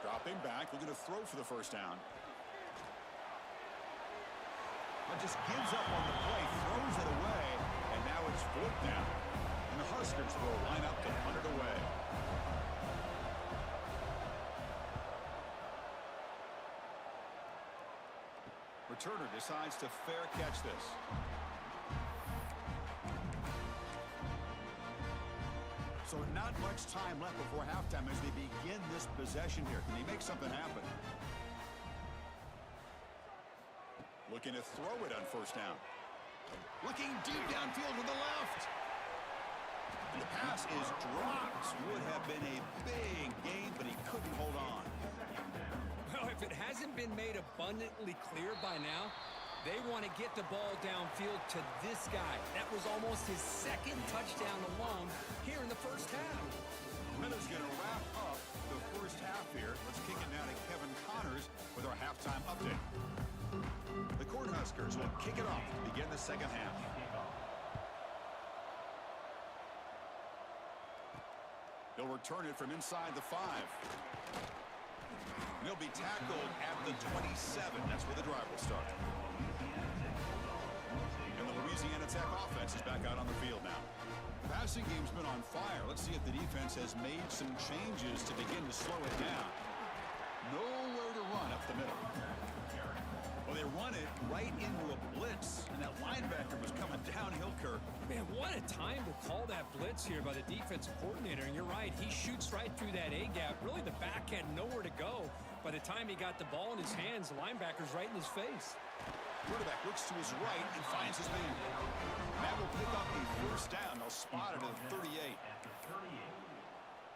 Dropping back, looking to throw for the first down. But just gives up on the play, throws it away, and now it's 4th down. And the Huskers will line up to punt it away. Returner decides to fair catch this. So not much time left before halftime as they begin this possession here. Can they make something happen? Looking to throw it on first down. Looking deep downfield to the left. And the pass is dropped. Would have been a big gain, but he couldn't hold on. Well, if it hasn't been made abundantly clear by now, they want to get the ball downfield to this guy. That was almost his 2nd touchdown alone here in the first half. Miller's going to wrap up the first half here. Let's kick it now to Kevin Connors with our halftime update. The Cornhuskers will kick it off to begin the second half. They'll return it from inside the 5. And he'll be tackled at the 27. That's where the drive will start. And the Louisiana Tech offense is back out on the field now. The passing game's been on fire. Let's see if the defense has made some changes to begin to slow it down. Nowhere to run up the middle. Well, they run it right into a blitz, and that linebacker was coming downhill, Kirk. Man, what a time to call that blitz here by the defensive coordinator. And you're right, he shoots right through that A-gap. Really, the back had nowhere to go. By the time he got the ball in his hands, the linebacker's right in his face. Quarterback looks to his right and finds his man. That will pick up a first down. They'll spot it at the 38.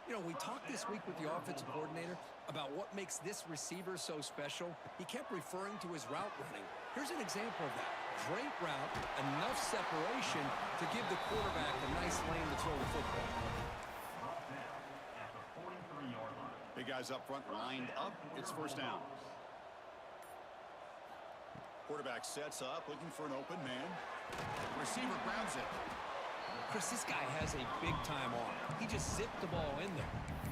You know, we talked this week with the offensive coordinator about what makes this receiver so special. He kept referring to his route running. Here's an example of that. Great route, enough separation to give the quarterback a nice lane to throw the football. Big guys up front lined up. It's first down. Quarterback sets up, looking for an open man. Receiver grabs it. Chris, this guy has a big-time arm. He just zipped the ball in there.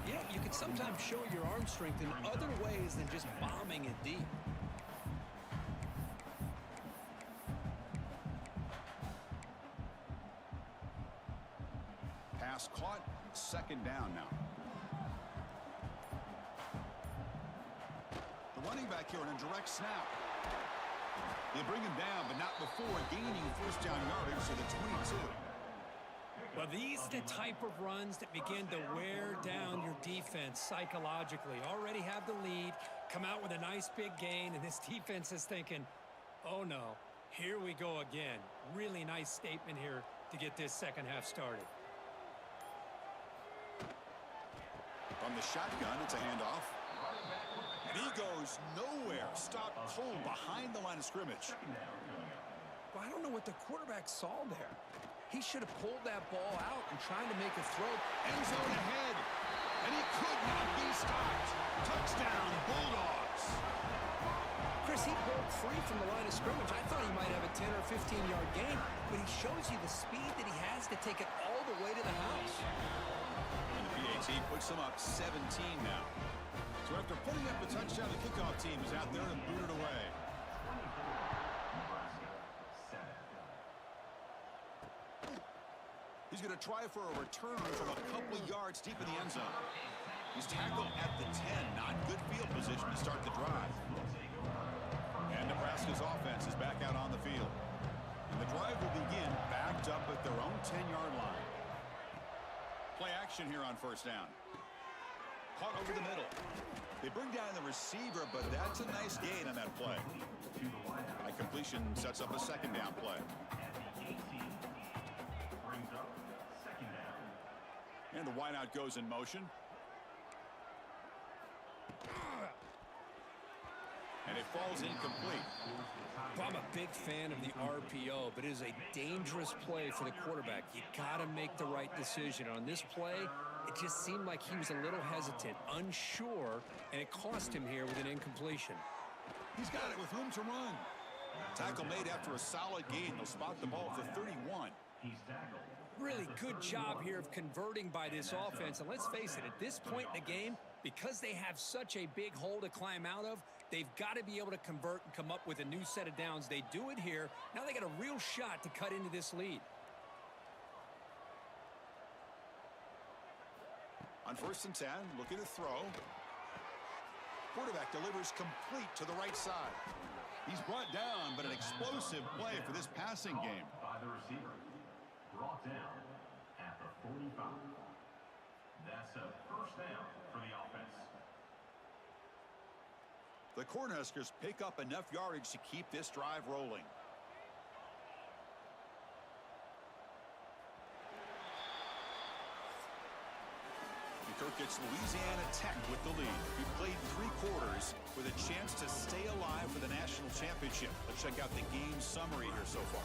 Yeah, you can sometimes show your arm strength in other ways than just bombing it deep. Pass caught, second down now. The running back here on a direct snap. They bring him down, but not before gaining first down yardage to the 22. Well, these are the type of runs that begin to wear down your defense psychologically. Already have the lead, come out with a nice big gain, and this defense is thinking, oh no, here we go again. Really nice statement here to get this second half started. From the shotgun, it's a handoff. And he goes nowhere. Stopped cold behind the line of scrimmage. Well, I don't know what the quarterback saw there. He should have pulled that ball out and trying to make a throw. End zone ahead. And he could not be stopped. Touchdown, Bulldogs. Chris, he broke free from the line of scrimmage. I thought he might have a 10 or 15-yard gain, but he shows you the speed that he has to take it all the way to the house. And the PAT puts them up 17 now. So after putting up the touchdown, the kickoff team is out there to boot it away. He's going to try for a return from a couple of yards deep in the end zone. He's tackled at the 10. Not good field position to start the drive. And Nebraska's offense is back out on the field. And the drive will begin backed up at their own 10-yard line. Play action here on first down. Caught over the middle. They bring down the receiver, but that's a nice gain on that play. High completion sets up a second down play. And the wideout goes in motion. And it falls incomplete. Well, I'm a big fan of the RPO, but it is a dangerous play for the quarterback. You got to make the right decision. On this play, it just seemed like he was a little hesitant, unsure, and it cost him here with an incompletion. He's got it with room to run. Tackle made after a solid gain. They'll spot the ball at the 31. Really good job here of converting by this offense. And let's face it, at this point in the game, Because they have such a big hole to climb out of, they've got to be able to convert and come up with a new set of downs. They do it here. Now they got a real shot to cut into this lead. On 1st and 10, looking to throw. Quarterback delivers complete to the right side. He's brought down, but an explosive play for this passing game. By the receiver. Brought down at the 45. That's a first down for the offense. The Cornhuskers pick up enough yardage to keep this drive rolling. Kirk gets Louisiana Tech with the lead. He played 3 quarters with a chance to stay alive for the national championship. Let's check out the game summary here so far.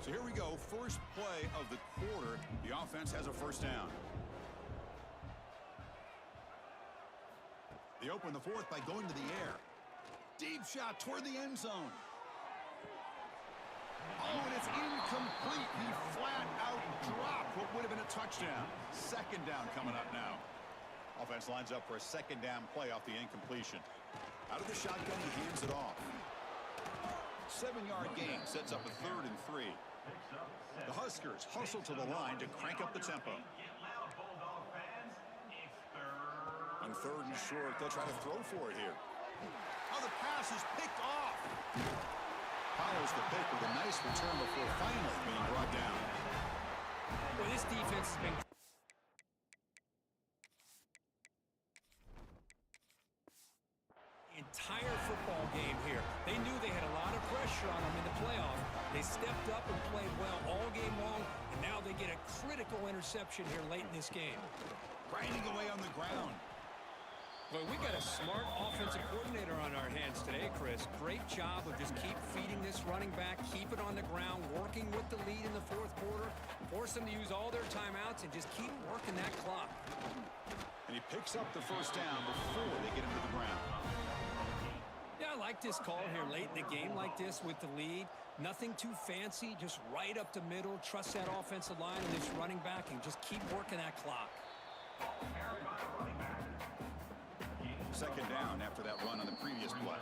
So here we go. First play of the quarter. The offense has a first down. They open the 4th by going to the air. Deep shot toward the end zone. Oh, and it's incomplete. He flat out dropped what would have been a touchdown. Second down coming up now. Offense lines up for a second down play off the incompletion. Out of the shotgun, he hands it off. 7-yard gain sets up a 3rd and 3. The Huskers hustle to the line to crank up the tempo. On 3rd and short, they'll try to throw for it here. Oh, the pass is picked off. Follows the pick with a nice return before finally being brought down. Well, this defense has been entire football game here. They knew they had a lot of pressure on them in the playoff. They stepped up and played well all game long, and now they get a critical interception here late in this game. Grinding away on the ground. Well, we got a smart offensive coordinator on our hands today, Chris. Great job of just keep feeding this running back, keep it on the ground, working with the lead in the 4th quarter, force them to use all their timeouts, and just keep working that clock. And he picks up the first down before they get him to the ground. Yeah, I like this call here late in the game like this with the lead. Nothing too fancy, just right up the middle. Trust that offensive line and this running back and just keep working that clock. Second down after that run on the previous play.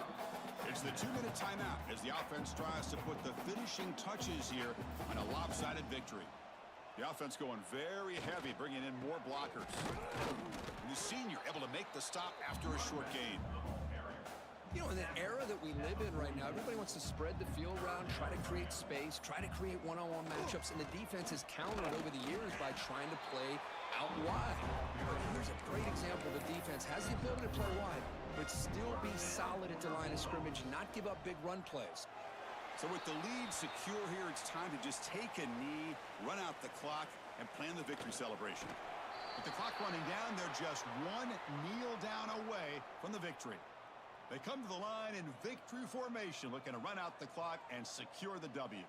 It's the 2-minute timeout as the offense tries to put the finishing touches here on a lopsided victory. The offense going very heavy, bringing in more blockers. And the senior able to make the stop after a short gain. You know, in the era that we live in right now, everybody wants to spread the field around, try to create space, try to create one-on-one matchups, and the defense has countered over the years by trying to play out wide. But here's a great example. The defense has the ability to play wide, but still be solid at the line of scrimmage and not give up big run plays. So with the lead secure here, it's time to just take a knee, run out the clock, and plan the victory celebration. With the clock running down, they're just one kneel down away from the victory. They come to the line in victory formation, looking to run out the clock and secure the W.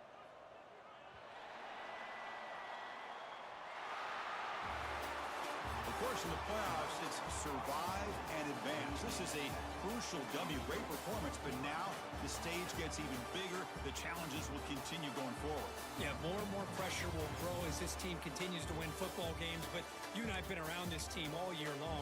Of course, in the playoffs, it's survive and advance. This is a crucial W. Great performance, but now the stage gets even bigger. The challenges will continue going forward. Yeah, more and more pressure will grow as this team continues to win football games, but you and I have been around this team all year long.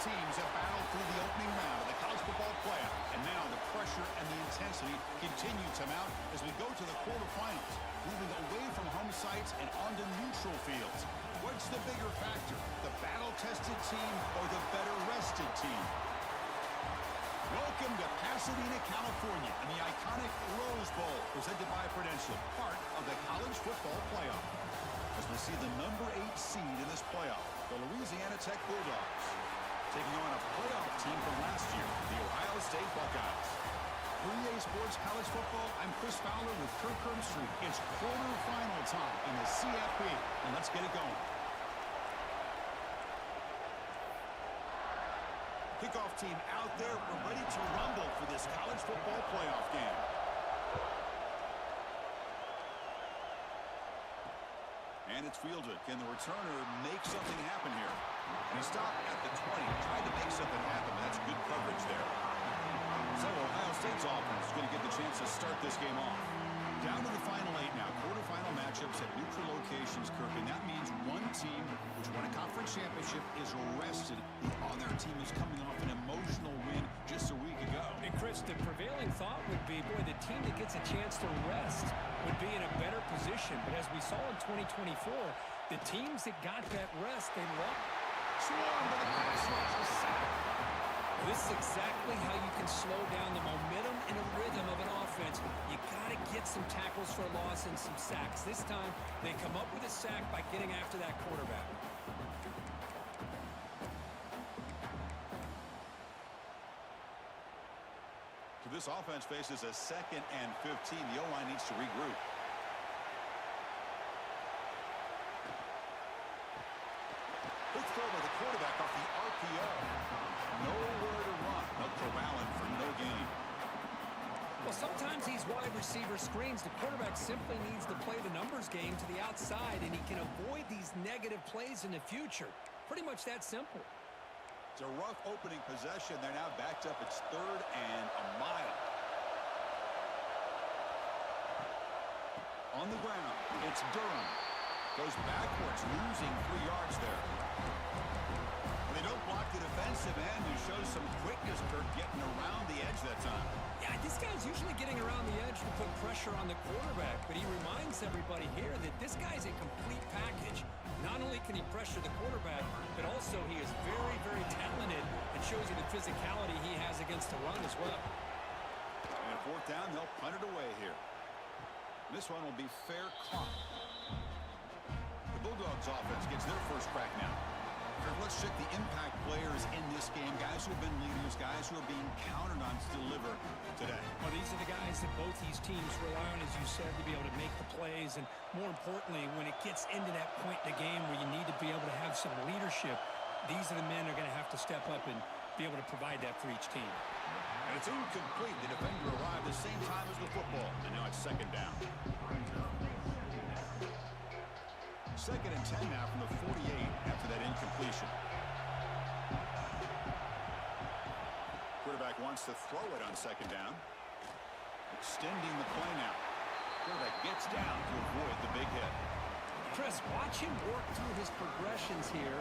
teams have battled through the opening round of the college football playoff, and now the pressure and the intensity continue to mount as we go to the quarterfinals, moving away from home sites and onto neutral fields. What's the bigger factor, the battle-tested team or the better-rested team? Welcome to Pasadena, California, and the iconic Rose Bowl, presented by Prudential, part of the college football playoff. As we see the number 8 seed in this playoff, the Louisiana Tech Bulldogs, taking on a playoff team from last year, the Ohio State Buckeyes. For EA Sports College Football, I'm Chris Fowler with Kirk Herbstreit. It's quarterfinal time in the CFP, and let's get it going. Kickoff team out there. We're ready to rumble for this college football playoff game. And it's fielded. Can the returner make something happen here? And he stopped at the 20. Tried to make something happen. That's good coverage there. So Ohio State's offense is going to get the chance to start this game off. Down to the final 8 now. Quarterfinal matchups at neutral locations, Kirk. And that means one team which won a conference championship is rested. The other team is coming off an emotional win just a week ago. And Chris, the prevailing thought would be, boy, the team that gets a chance to rest would be in a better position. But as we saw in 2024, the teams that got that rest, they lost. Swarm to the pass rush, a sack. This is exactly how you can slow down the momentum and a rhythm of an offense. You got to get some tackles for a loss and some sacks. This time, they come up with a sack by getting after that quarterback. So this offense faces a 2nd and 15. The O-line needs to regroup. Quick throw by the quarterback off the RPO. Nowhere to run. They'll corral him for no gain. Well, sometimes these wide receiver screens, the quarterback simply needs to play the numbers game to the outside, and he can avoid these negative plays in the future. Pretty much that simple. It's a rough opening possession. They're now backed up. It's 3rd and a mile. On the ground, it's Durham. Goes backwards, losing 3 yards there. They don't block the defensive end, who shows some quickness, Kirk, getting around the edge that time. Yeah, this guy's usually getting around the edge to put pressure on the quarterback, but he reminds everybody here that this guy's a complete package. Not only can he pressure the quarterback, but also he is very, very talented and shows you the physicality he has against the run as well. And 4th down, they'll punt it away here. This one will be fair caught. The Bulldogs offense gets their first crack now. Let's check the impact players in this game. Guys who have been leaders, guys who are being counted on to deliver today. Well, these are the guys that both these teams rely on, as you said, to be able to make the plays. And more importantly, when it gets into that point in the game where you need to be able to have some leadership, these are the men that are going to have to step up and be able to provide that for each team. And it's incomplete. The defender arrived the same time as the football. And now it's 2nd down. 2nd and 10 now from the 48 after that incompletion. Quarterback wants to throw it on 2nd down. Extending the play now. Quarterback gets down to avoid the big hit. Chris, watch him work through his progressions here.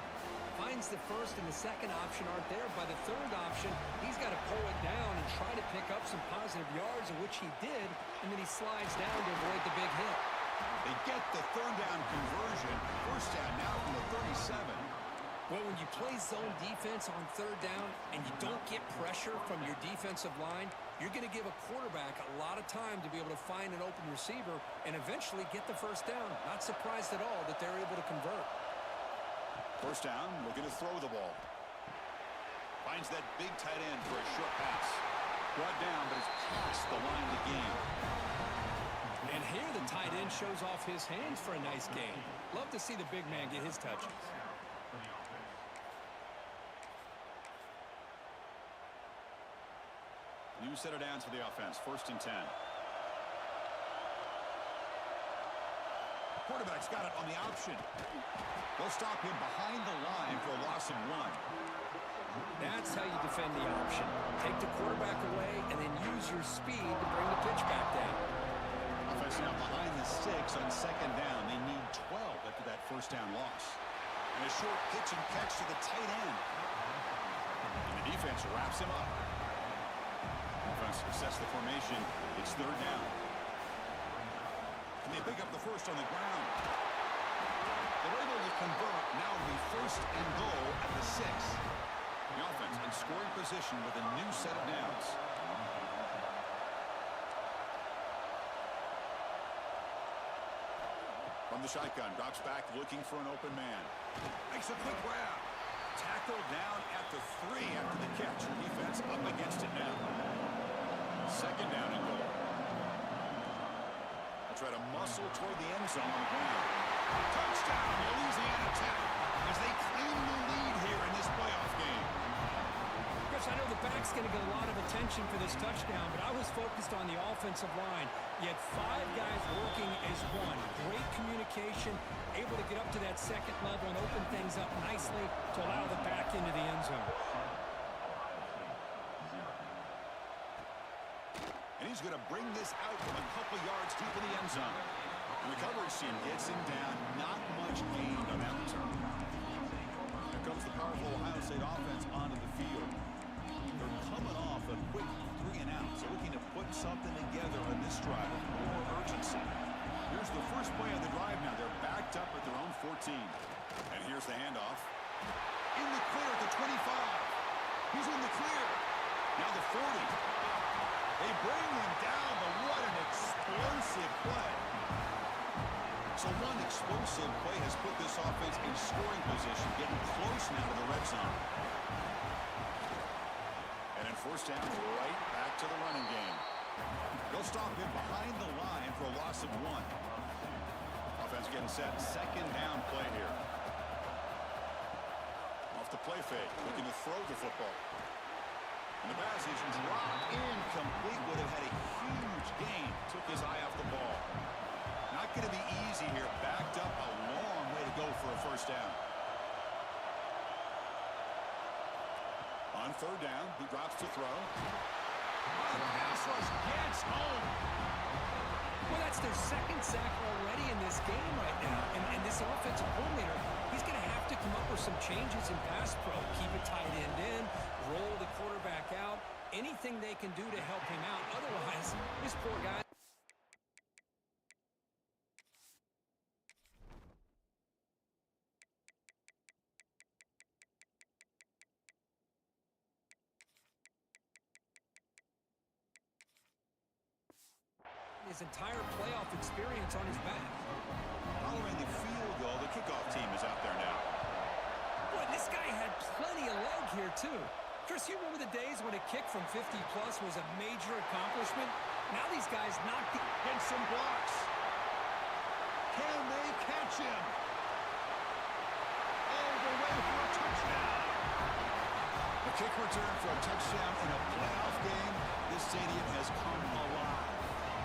Finds the 1st and the 2nd option aren't there. By the 3rd option, he's got to pull it down and try to pick up some positive yards, of which he did, and then he slides down to avoid the big hit. They get the 3rd down conversion. 1st down now from the 37. Well, when you play zone defense on 3rd down and you don't get pressure from your defensive line, you're going to give a quarterback a lot of time to be able to find an open receiver and eventually get the 1st down. Not surprised at all that they're able to convert. 1st down, looking to throw the ball. Finds that big tight end for a short pass. Brought down, but it's past the line of the game. And here the tight end shows off his hands for a nice game. Love to see the big man get his touches. New set of downs for the offense. 1st and 10. Quarterback's got it on the option. They'll stop him behind the line for a loss of 1. That's how you defend the option. Take the quarterback away and then use your speed to bring the pitch back down. Offense now behind the 6 on 2nd down. They need 12 after that 1st down loss. And a short pitch and catch to the tight end. Defense wraps him up. Offense sets the formation. It's third down. Can they pick up the first on the ground? They're able to convert. Now the first and goal at the 6. The offense in scoring position with a new set of downs. From the shotgun, drops back looking for an open man. Makes a quick grab. Tackled down at the 3 after the catch. Defense up against it now. Second down and goal. They'll try to muscle toward the end zone on the ground. Touchdown, Louisiana Tech, as they claim the lead here in this playoff game. Chris, I know the back's going to get a lot of attention for this touchdown, but I was focused on the offensive line. You had 5 guys working as one. Great communication, able to get up to that second level and open things up nicely to allow the back into the end zone. And he's going to bring this out from a couple yards deep in the end zone. And the coverage team gets him down. Not much gained on that return. Here comes the powerful Ohio State offense onto the field. They're coming off a quick 3 and out, so looking to put something together on this drive with more urgency. Here's the first play of the drive now. They're backed up at their own 14. And here's the handoff. In the clear at the 25. He's in the clear. Now the 40. They bring him down, but what an explosive play. So one explosive play has put this offense in scoring position, getting close now to the red zone. And in first down, right back to the running game. They'll stop him behind the line for a loss of 1. Offense getting set. Second down play here. Off the play fake, looking to throw the football. And the pass is dropped incomplete. Would have had a huge gain. Took his eye off the ball. Not going to be easy here. Backed up a long way to go for a first down. On third down, he drops to throw. The pass rush gets home. Well, that's their second sack already in this game right now. And this offensive coordinator, he's going to have to come up with some changes in pass pro. Keep a tight end in, roll the quarterback out. Anything they can do to help him out. Otherwise, this poor guy. His entire playoff experience on his back. Following the field goal, the kickoff team is out there now. Boy, this guy had plenty of leg here, too. Chris, you remember the days when a kick from 50-plus was a major accomplishment? Now these guys knock And some blocks. Can they catch him? All the way for a touchdown. A kick return for a touchdown in a playoff game. This stadium has come alive.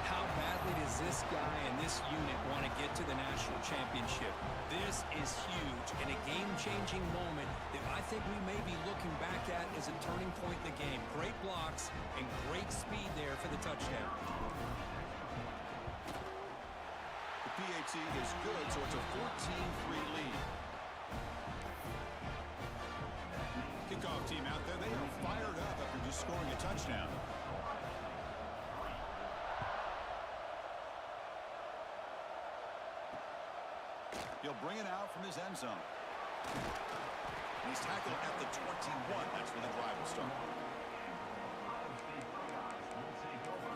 How badly does this guy and this unit want to get to the national championship? This is huge and a game-changing moment that I think we may be looking back at as a turning point in the game. Great blocks and great speed there for the touchdown. The PAT is good, so it's a 14-3 lead. Kickoff team out there, they are fired up after just scoring a touchdown. He'll bring it out from his end zone. And he's tackled at the 21. That's where the drive will start.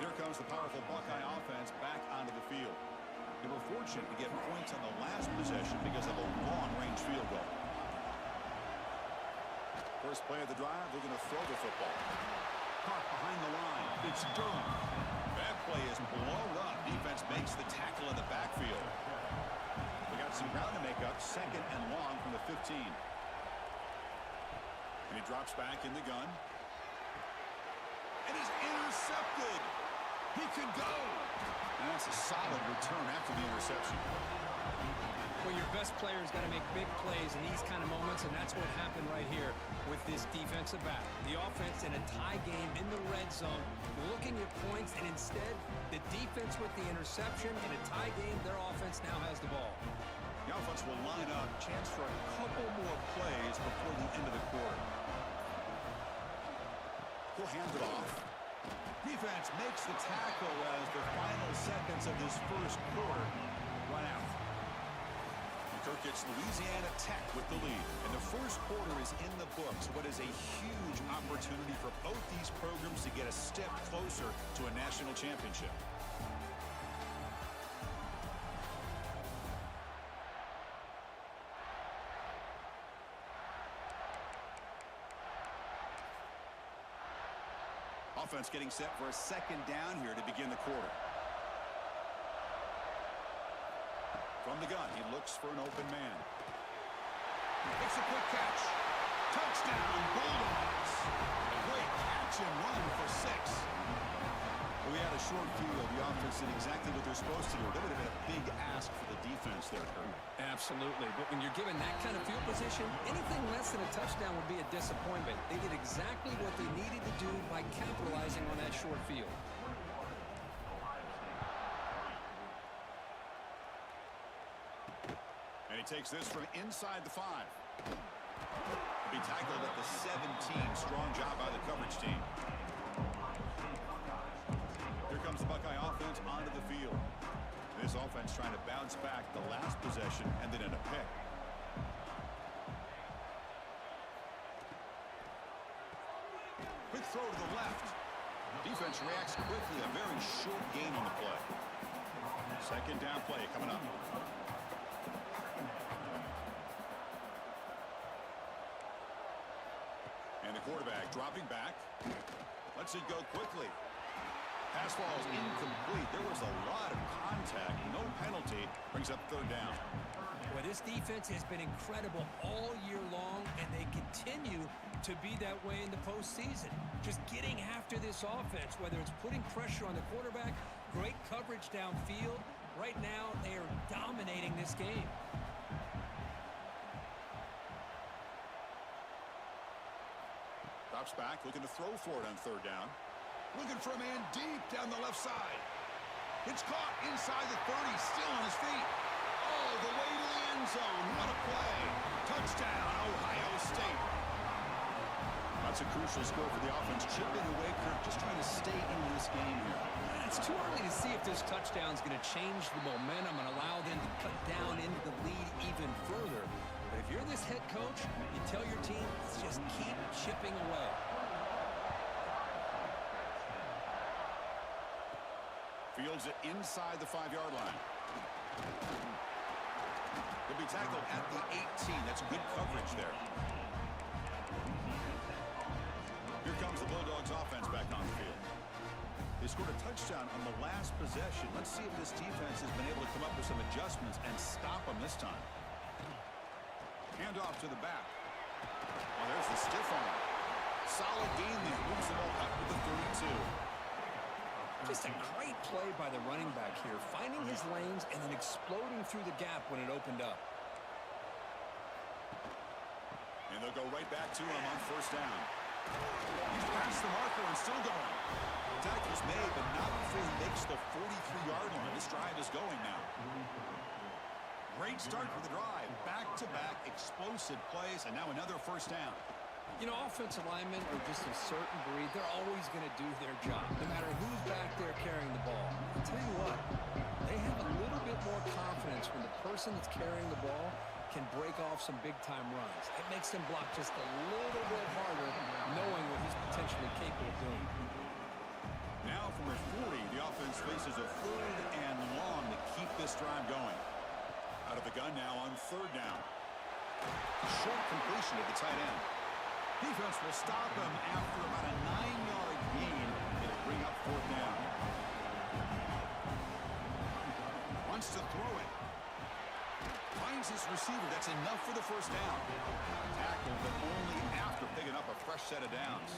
Here comes the powerful Buckeye offense back onto the field. They were fortunate to get points on the last possession because of a long-range field goal. First play of the drive, they're going to throw the football. Caught behind the line. It's Durham. That play is blown up. Defense makes the tackle in the backfield. We got some ground to make up. Second and long from the 15. And he drops back in the gun. And he's intercepted. He can go. And that's a solid return after the interception. Well, your best player's got to make big plays in these kind of moments, and that's what happened right here with this defensive back. The offense in a tie game in the red zone, looking at points, and instead, the defense with the interception. In a tie game, their offense now has the ball. The offense will line up. Chance for a couple more plays before the end of the quarter. will hand it off. Defense makes the tackle as the final seconds of this first quarter run out. Kirk gets Louisiana Tech with the lead, and the first quarter is in the books. What is a huge opportunity for both these programs to get a step closer to a national championship. Offense getting set for a second down here to begin the quarter. From the gun, he looks for an open man. Makes a quick catch. Touchdown, Bulldogs. A great catch and run for 6. We had a short field. The offense did exactly what they're supposed to do. That would have been a big ask for the defense there, Kurt. Absolutely. But when you're given that kind of field position, anything less than a touchdown would be a disappointment. They did exactly what they needed to do by capitalizing on that short field. And he takes this from inside the 5. He'll be tackled at the 17. Strong job by the coverage team. Here comes the Buckeye offense onto the field. This offense trying to bounce back the last possession and then in a pick. Quick throw to the left. Defense reacts quickly. A very short gain on the play. Second down play coming up. And the quarterback dropping back. Lets it go quickly. Pass falls incomplete. There was a lot of contact. No penalty. Brings up third down. Well, this defense has been incredible all year long, and they continue to be that way in the postseason. Just getting after this offense, whether it's putting pressure on the quarterback, great coverage downfield. Right now, they are dominating this game. Drops back, looking to throw for it on third down. Looking for a man deep down the left side. It's caught inside the 30, still on his feet. Oh, the way to the end zone. What a play. Touchdown, Ohio State. That's a crucial score for the offense. Chipping away, Kirk, just trying to stay in this game here. It's too early to see if this touchdown is going to change the momentum and allow them to cut down into the lead even further. But if you're this head coach, you tell your team, let's just keep chipping away. Fields it inside the 5-yard line. He'll be tackled at the 18. That's good coverage there. Here comes the Bulldogs offense back on the field. They scored a touchdown on the last possession. Let's see if this defense has been able to come up with some adjustments and stop them this time. Hand off to the back. Oh, there's the stiff arm. Solid gain there. Moves the ball up to the 32. Just a great play by the running back here, finding his lanes and then exploding through the gap when it opened up. And they'll go right back to him on first down. He's past the marker and still going. Tackle's made, but not before he makes the 43-yard line. This drive is going now. Great start for the drive. Back-to-back explosive plays, and now another first down. You know, offensive linemen are just a certain breed. They're always going to do their job, no matter who's back there carrying the ball. I'll tell you what, they have a little bit more confidence when the person that's carrying the ball can break off some big-time runs. It makes them block just a little bit harder, knowing what he's potentially capable of doing. Now from a 40, the offense faces a third and long to keep this drive going. Out of the gun now on third down. Short completion to the tight end. Defense will stop him after about a 9-yard gain. It'll bring up fourth down. Wants to throw it. Finds his receiver. That's enough for the first down. Tackled, but only after picking up a fresh set of downs.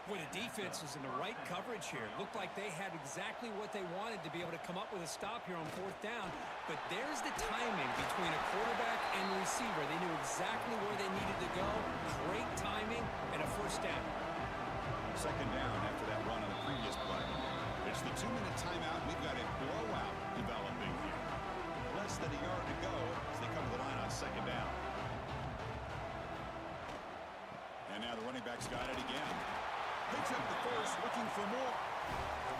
Boy, the defense is in the right coverage here. Looked like they had exactly what they wanted to be able to come up with a stop here on fourth down. But there's the timing between a quarterback and receiver. They knew exactly where they needed to go. Great timing and a first down. Second down after that run on the previous play. It's the 2-minute timeout. We've got a blowout developing here. Less than a yard to go as they come to the line on second down. And now the running back's got it again. Picks up the first, looking for more.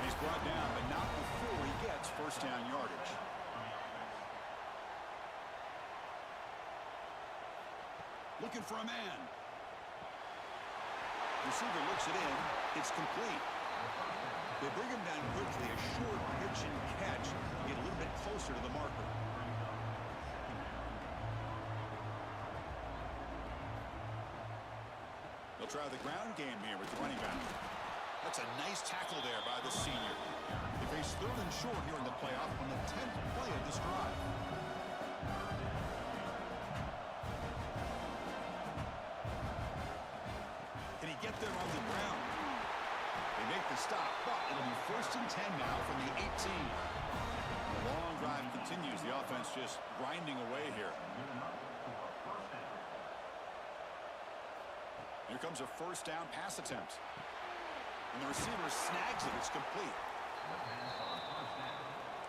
He's brought down, but not before he gets first down yardage. Looking for a man. Receiver looks it in. It's complete. They bring him down quickly. A short pitch and catch to get a little bit closer to the marker. They'll try the ground game here with the running back. That's a nice tackle there by the senior. They face third and short here in the playoff on the 10th play of this drive. Can he get there on the ground? They make the stop, but it'll be first and 10 now from the 18. The long drive continues. The offense just grinding away here. Here comes a first down pass attempt. And the receiver snags it. It's complete.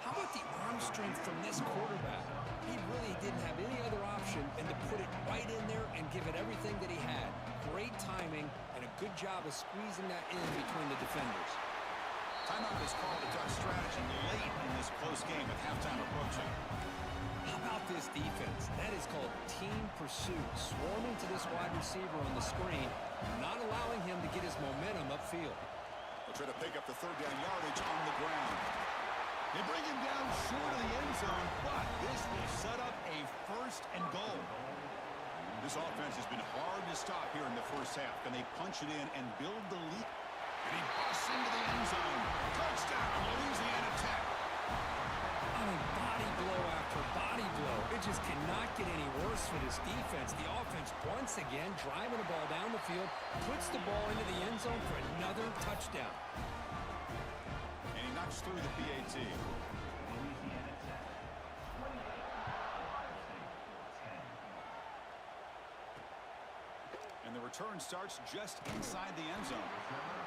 How about the arm strength from this quarterback? He really didn't have any other option than to put it right in there and give it everything that he had. Great timing and a good job of squeezing that in between the defenders. Timeout is called a duck strategy late in this close game with halftime approaching. How about this defense? That is called team pursuit. Swarming to this wide receiver on the screen, not allowing him to get his momentum upfield. They'll try to pick up the third down yardage on the ground. They bring him down short of the end zone, but this will set up a first and goal. This offense has been hard to stop here in the first half. Can they punch it in and build the lead? And he busts into the end zone. Touchdown, Louisiana Tech. I mean, body blow after body blow. It just cannot get any worse for this defense. The offense, once again, driving the ball down the field, puts the ball into the end zone for another touchdown. And he knocks through the PAT. And the return starts just inside the end zone.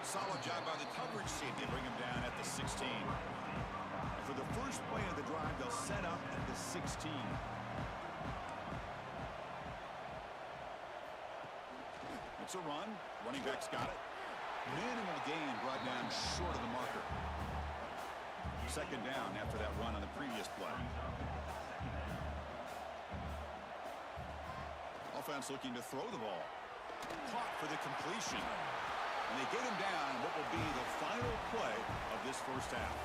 Solid job by the coverage team. They bring him down at the 16. And for the first play of the drive, they'll set up at the 16. It's a run. Running back's got it. Minimal gain brought down short of the marker. Second down after that run on the previous play. Offense looking to throw the ball. Caught for the completion. And they get him down what will be the final play of this first half.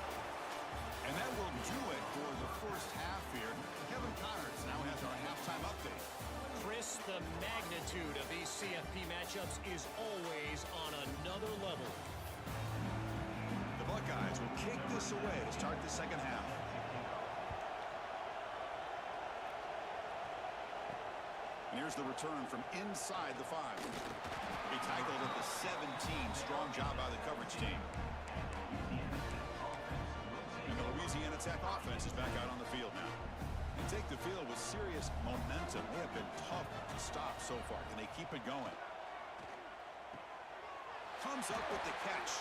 And that will do it for the first half here. Kevin Connors now has our halftime update. Chris, the magnitude of these CFP matchups is always on another level. The Buckeyes will kick this away to start the second half. And here's the return from inside the 5. He tackled at the 17. Strong job by the coverage team. And the Louisiana Tech offense is back out on the field now. They take the field with serious momentum. They have been tough to stop so far. Can they keep it going? Comes up with the catch.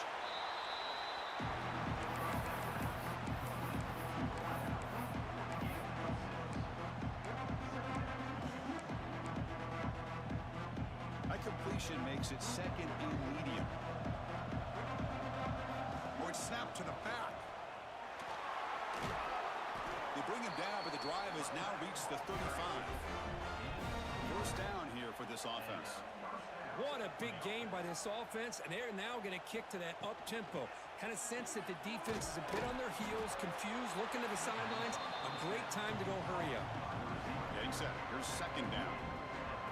That completion makes it second and medium. Or it's snapped to the back. They bring him down, but the drive has now reached the 35. First down here for this offense. What a big game by this offense, and they're now going to kick to that up-tempo. Kind of sense that the defense is a bit on their heels, confused, looking to the sidelines. A great time to go hurry up. Getting set. Here's second down.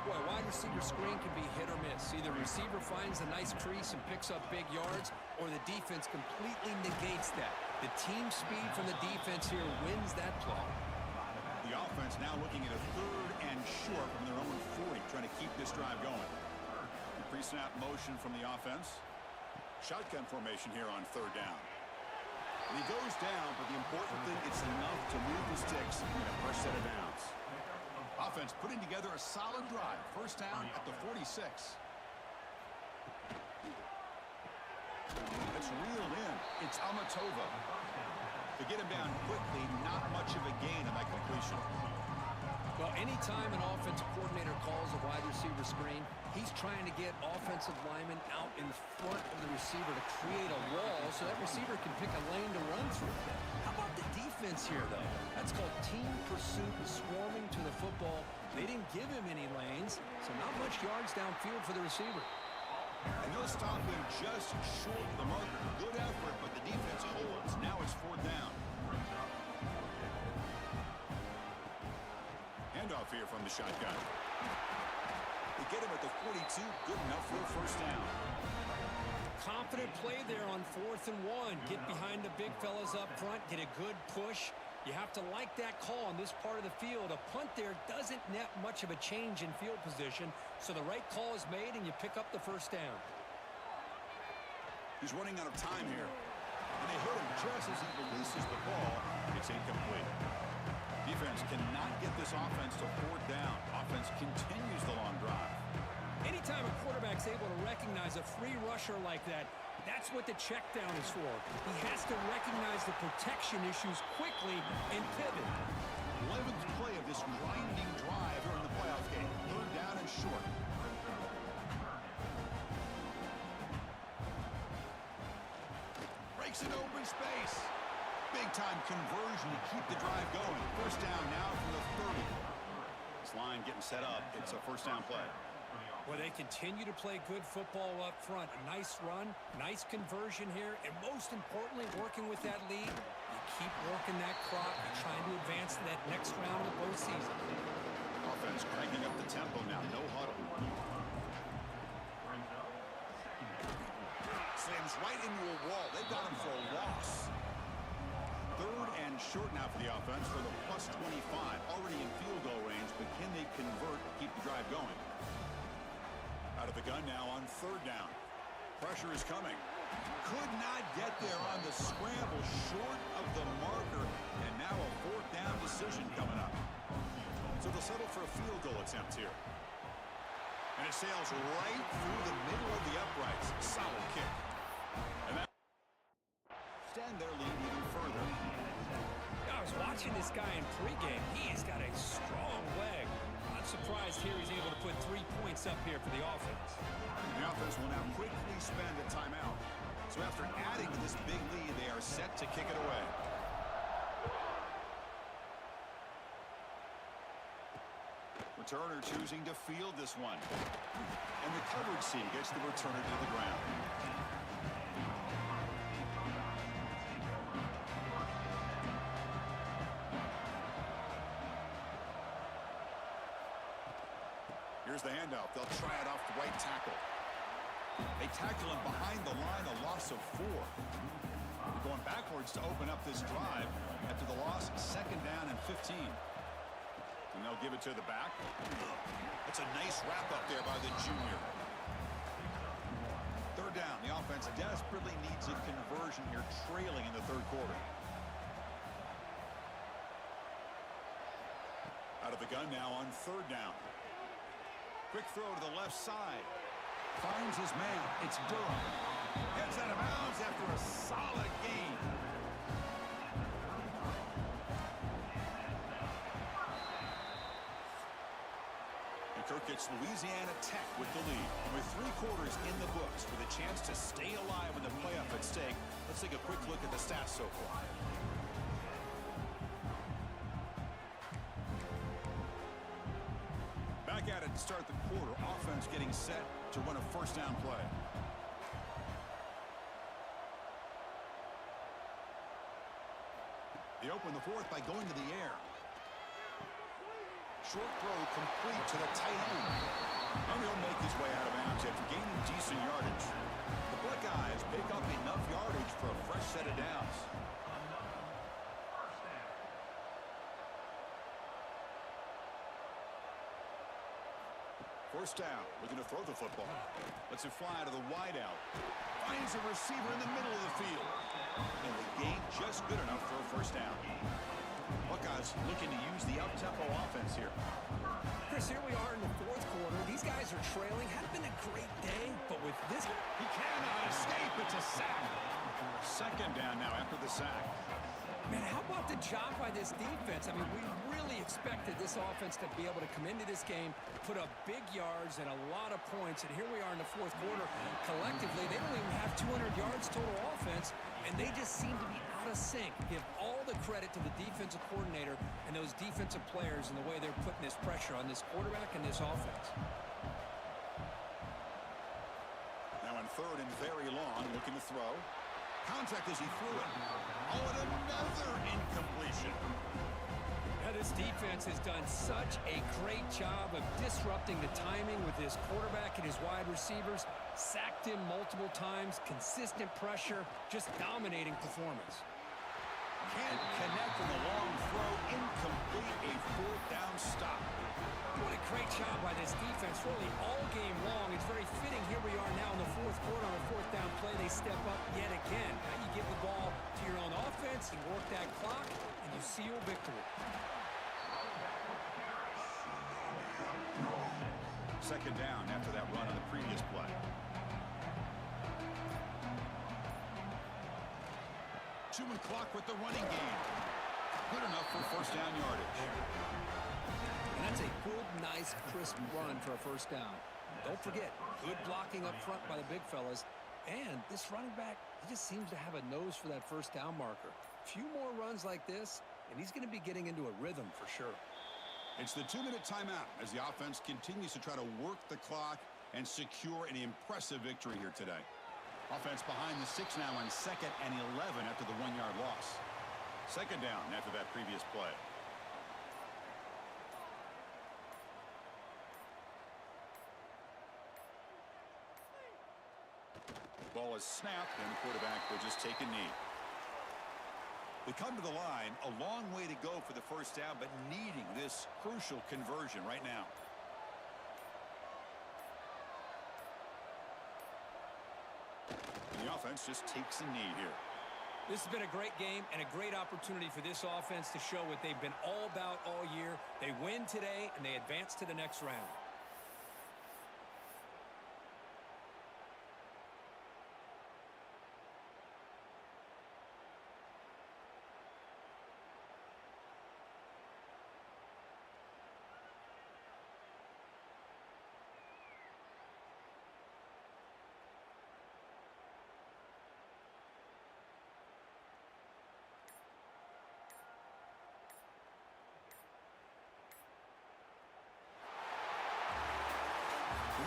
Boy, wide receiver screen can be hit or miss. Either receiver finds a nice crease and picks up big yards, or the defense completely negates that. The team speed from the defense here wins that play. The offense now looking at a third and short from their own 40, trying to keep this drive going. Pre-snap motion from the offense. Shotgun formation here on third down. And he goes down, but the important thing, it's enough to move the sticks in a fresh set of downs. Offense putting together a solid drive. First down at the 46. It's reeled in. It's Amatova. To get him down quickly, not much of a gain on that completion. Well, anytime an offensive coordinator calls a wide receiver screen, he's trying to get offensive linemen out in front of the receiver to create a wall so that receiver can pick a lane to run through. How about the defense here, though? That's called team pursuit and swarming to the football. They didn't give him any lanes, so not much yards downfield for the receiver. And they'll stop him just short of the marker. Good effort, but the defense holds. Now it's 4th down. Handoff here from the shotgun. They get him at the 42. Good enough for a 1st down. Confident play there on 4th and 1. Get behind the big fellas up front. Get a good push. You have to like that call on this part of the field. A punt there doesn't net much of a change in field position, so the right call is made and you pick up the 1st down. He's running out of time here. And they hit him just as he releases the ball. It's incomplete. Defense cannot get this offense to 4th down. Offense continues the long drive. Anytime a quarterback's able to recognize a free rusher like that, that's what the check down is for. He has to recognize the protection issues quickly and pivot. 11th play of this grinding drive here in the playoff game. 3rd down and short. Breaks an open space. Big-time conversion to keep the drive going. 1st down now from the 30. This line getting set up. It's a 1st down play. Well, they continue to play good football up front. A nice run, nice conversion here, and most importantly, working with that lead, you keep working that clock. You're trying to advance to that next round of the postseason. Offense cranking up the tempo now. No huddle. Slams right into a wall. They've got him for a loss. 3rd and short now for the offense for the +25. Already in field goal range, but can they convert, keep the drive going? Out of the gun now on 3rd down. Pressure is coming. Could not get there on the scramble, short of the marker, and now a 4th down decision coming up. So they'll settle for a field goal attempt here. And it sails right through the middle of the uprights. Solid kick. And that extend their lead even further. I was watching this guy in pregame. He's got a strong leg. Not surprised here he's able to put 3 points up here for the offense. The offense will now quickly spend a timeout. So after adding to this big lead, they are set to kick it away. Returner choosing to field this one. And the coverage C gets the returner to the ground. Here's the handoff. They'll try it off the right tackle. They tackle him behind the line, a loss of 4. They're going backwards to open up this drive after the loss, 2nd down and 15. And they'll give it to the back. That's a nice wrap up there by the junior. 3rd down. The offense desperately needs a conversion here, trailing in the 3rd quarter. Out of the gun now on 3rd down. Quick throw to the left side. Finds his man. It's Durham. Heads out of bounds after a solid gain. And Kirk gets Louisiana Tech with the lead. With 3 quarters in the books with a chance to stay alive with the playoff at stake, let's take a quick look at the stats so far. Back at it to start the quarter. Offense getting set to run a 1st down play. They open the 4th by going to the air. Short throw complete to the tight end. And he'll make his way out of bounds after gaining decent yardage. The Buckeyes pick up enough yardage for a fresh set of downs. First down, looking to throw the football. Lets it fly to the wideout. Finds a receiver in the middle of the field. And the gain just good enough for a 1st down. Buckeyes looking to use the up-tempo offense here. Chris, here we are in the 4th quarter. These guys are trailing. Hadn't been a great day, but with this... He cannot escape. It's a sack. Second down now after the sack. Man, how about the job by this defense? I mean, we really expected this offense to be able to come into this game, put up big yards and a lot of points, and here we are in the fourth quarter. Collectively, they don't even have 200 yards total offense, and they just seem to be out of sync. Give all the credit to the defensive coordinator and those defensive players and the way they're putting this pressure on this quarterback and this offense. Now on third and very long, looking to throw. Contact as he threw it. Oh, and another incompletion. Now, this defense has done such a great job of disrupting the timing with his quarterback and his wide receivers. Sacked him multiple times, consistent pressure, just dominating performance. Can't connect with a long throw. Incomplete, a fourth down stop. What a great job by this defense really all game long. It's very fitting. Here we are now in the fourth quarter on a fourth down play. They step up yet again. Now you give the ball to your own offense, you work that clock, and you seal victory. Second down after that run on the previous play. Chewing clock with the running game. Good enough for first down yardage. And that's a good, nice, crisp run for a first down. Don't forget, good blocking up front by the big fellas. And this running back, he just seems to have a nose for that first down marker. A few more runs like this, and he's going to be getting into a rhythm for sure. It's the 2-minute timeout as the offense continues to try to work the clock and secure an impressive victory here today. Offense behind the 6 now on 2nd and 11 after the 1-yard loss. Second down after that previous play. Ball is snapped, and the quarterback will just take a knee. We come to the line, a long way to go for the first down, but needing this crucial conversion right now. And the offense just takes a knee here. This has been a great game and a great opportunity for this offense to show what they've been all about all year. They win today, and they advance to the next round.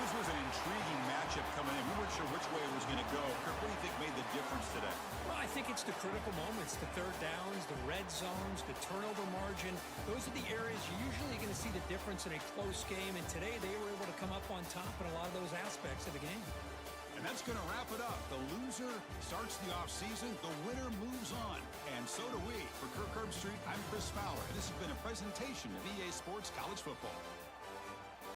This was an intriguing matchup coming in. We weren't sure which way it was going to go. Kirk, what do you think made the difference today? Well, I think it's the critical moments, the third downs, the red zones, the turnover margin. Those are the areas you're usually going to see the difference in a close game, and today they were able to come up on top in a lot of those aspects of the game. And that's going to wrap it up. The loser starts the offseason. The winner moves on. And so do we. For Kirk Herbstreit, I'm Chris Fowler, and this has been a presentation of EA Sports College Football.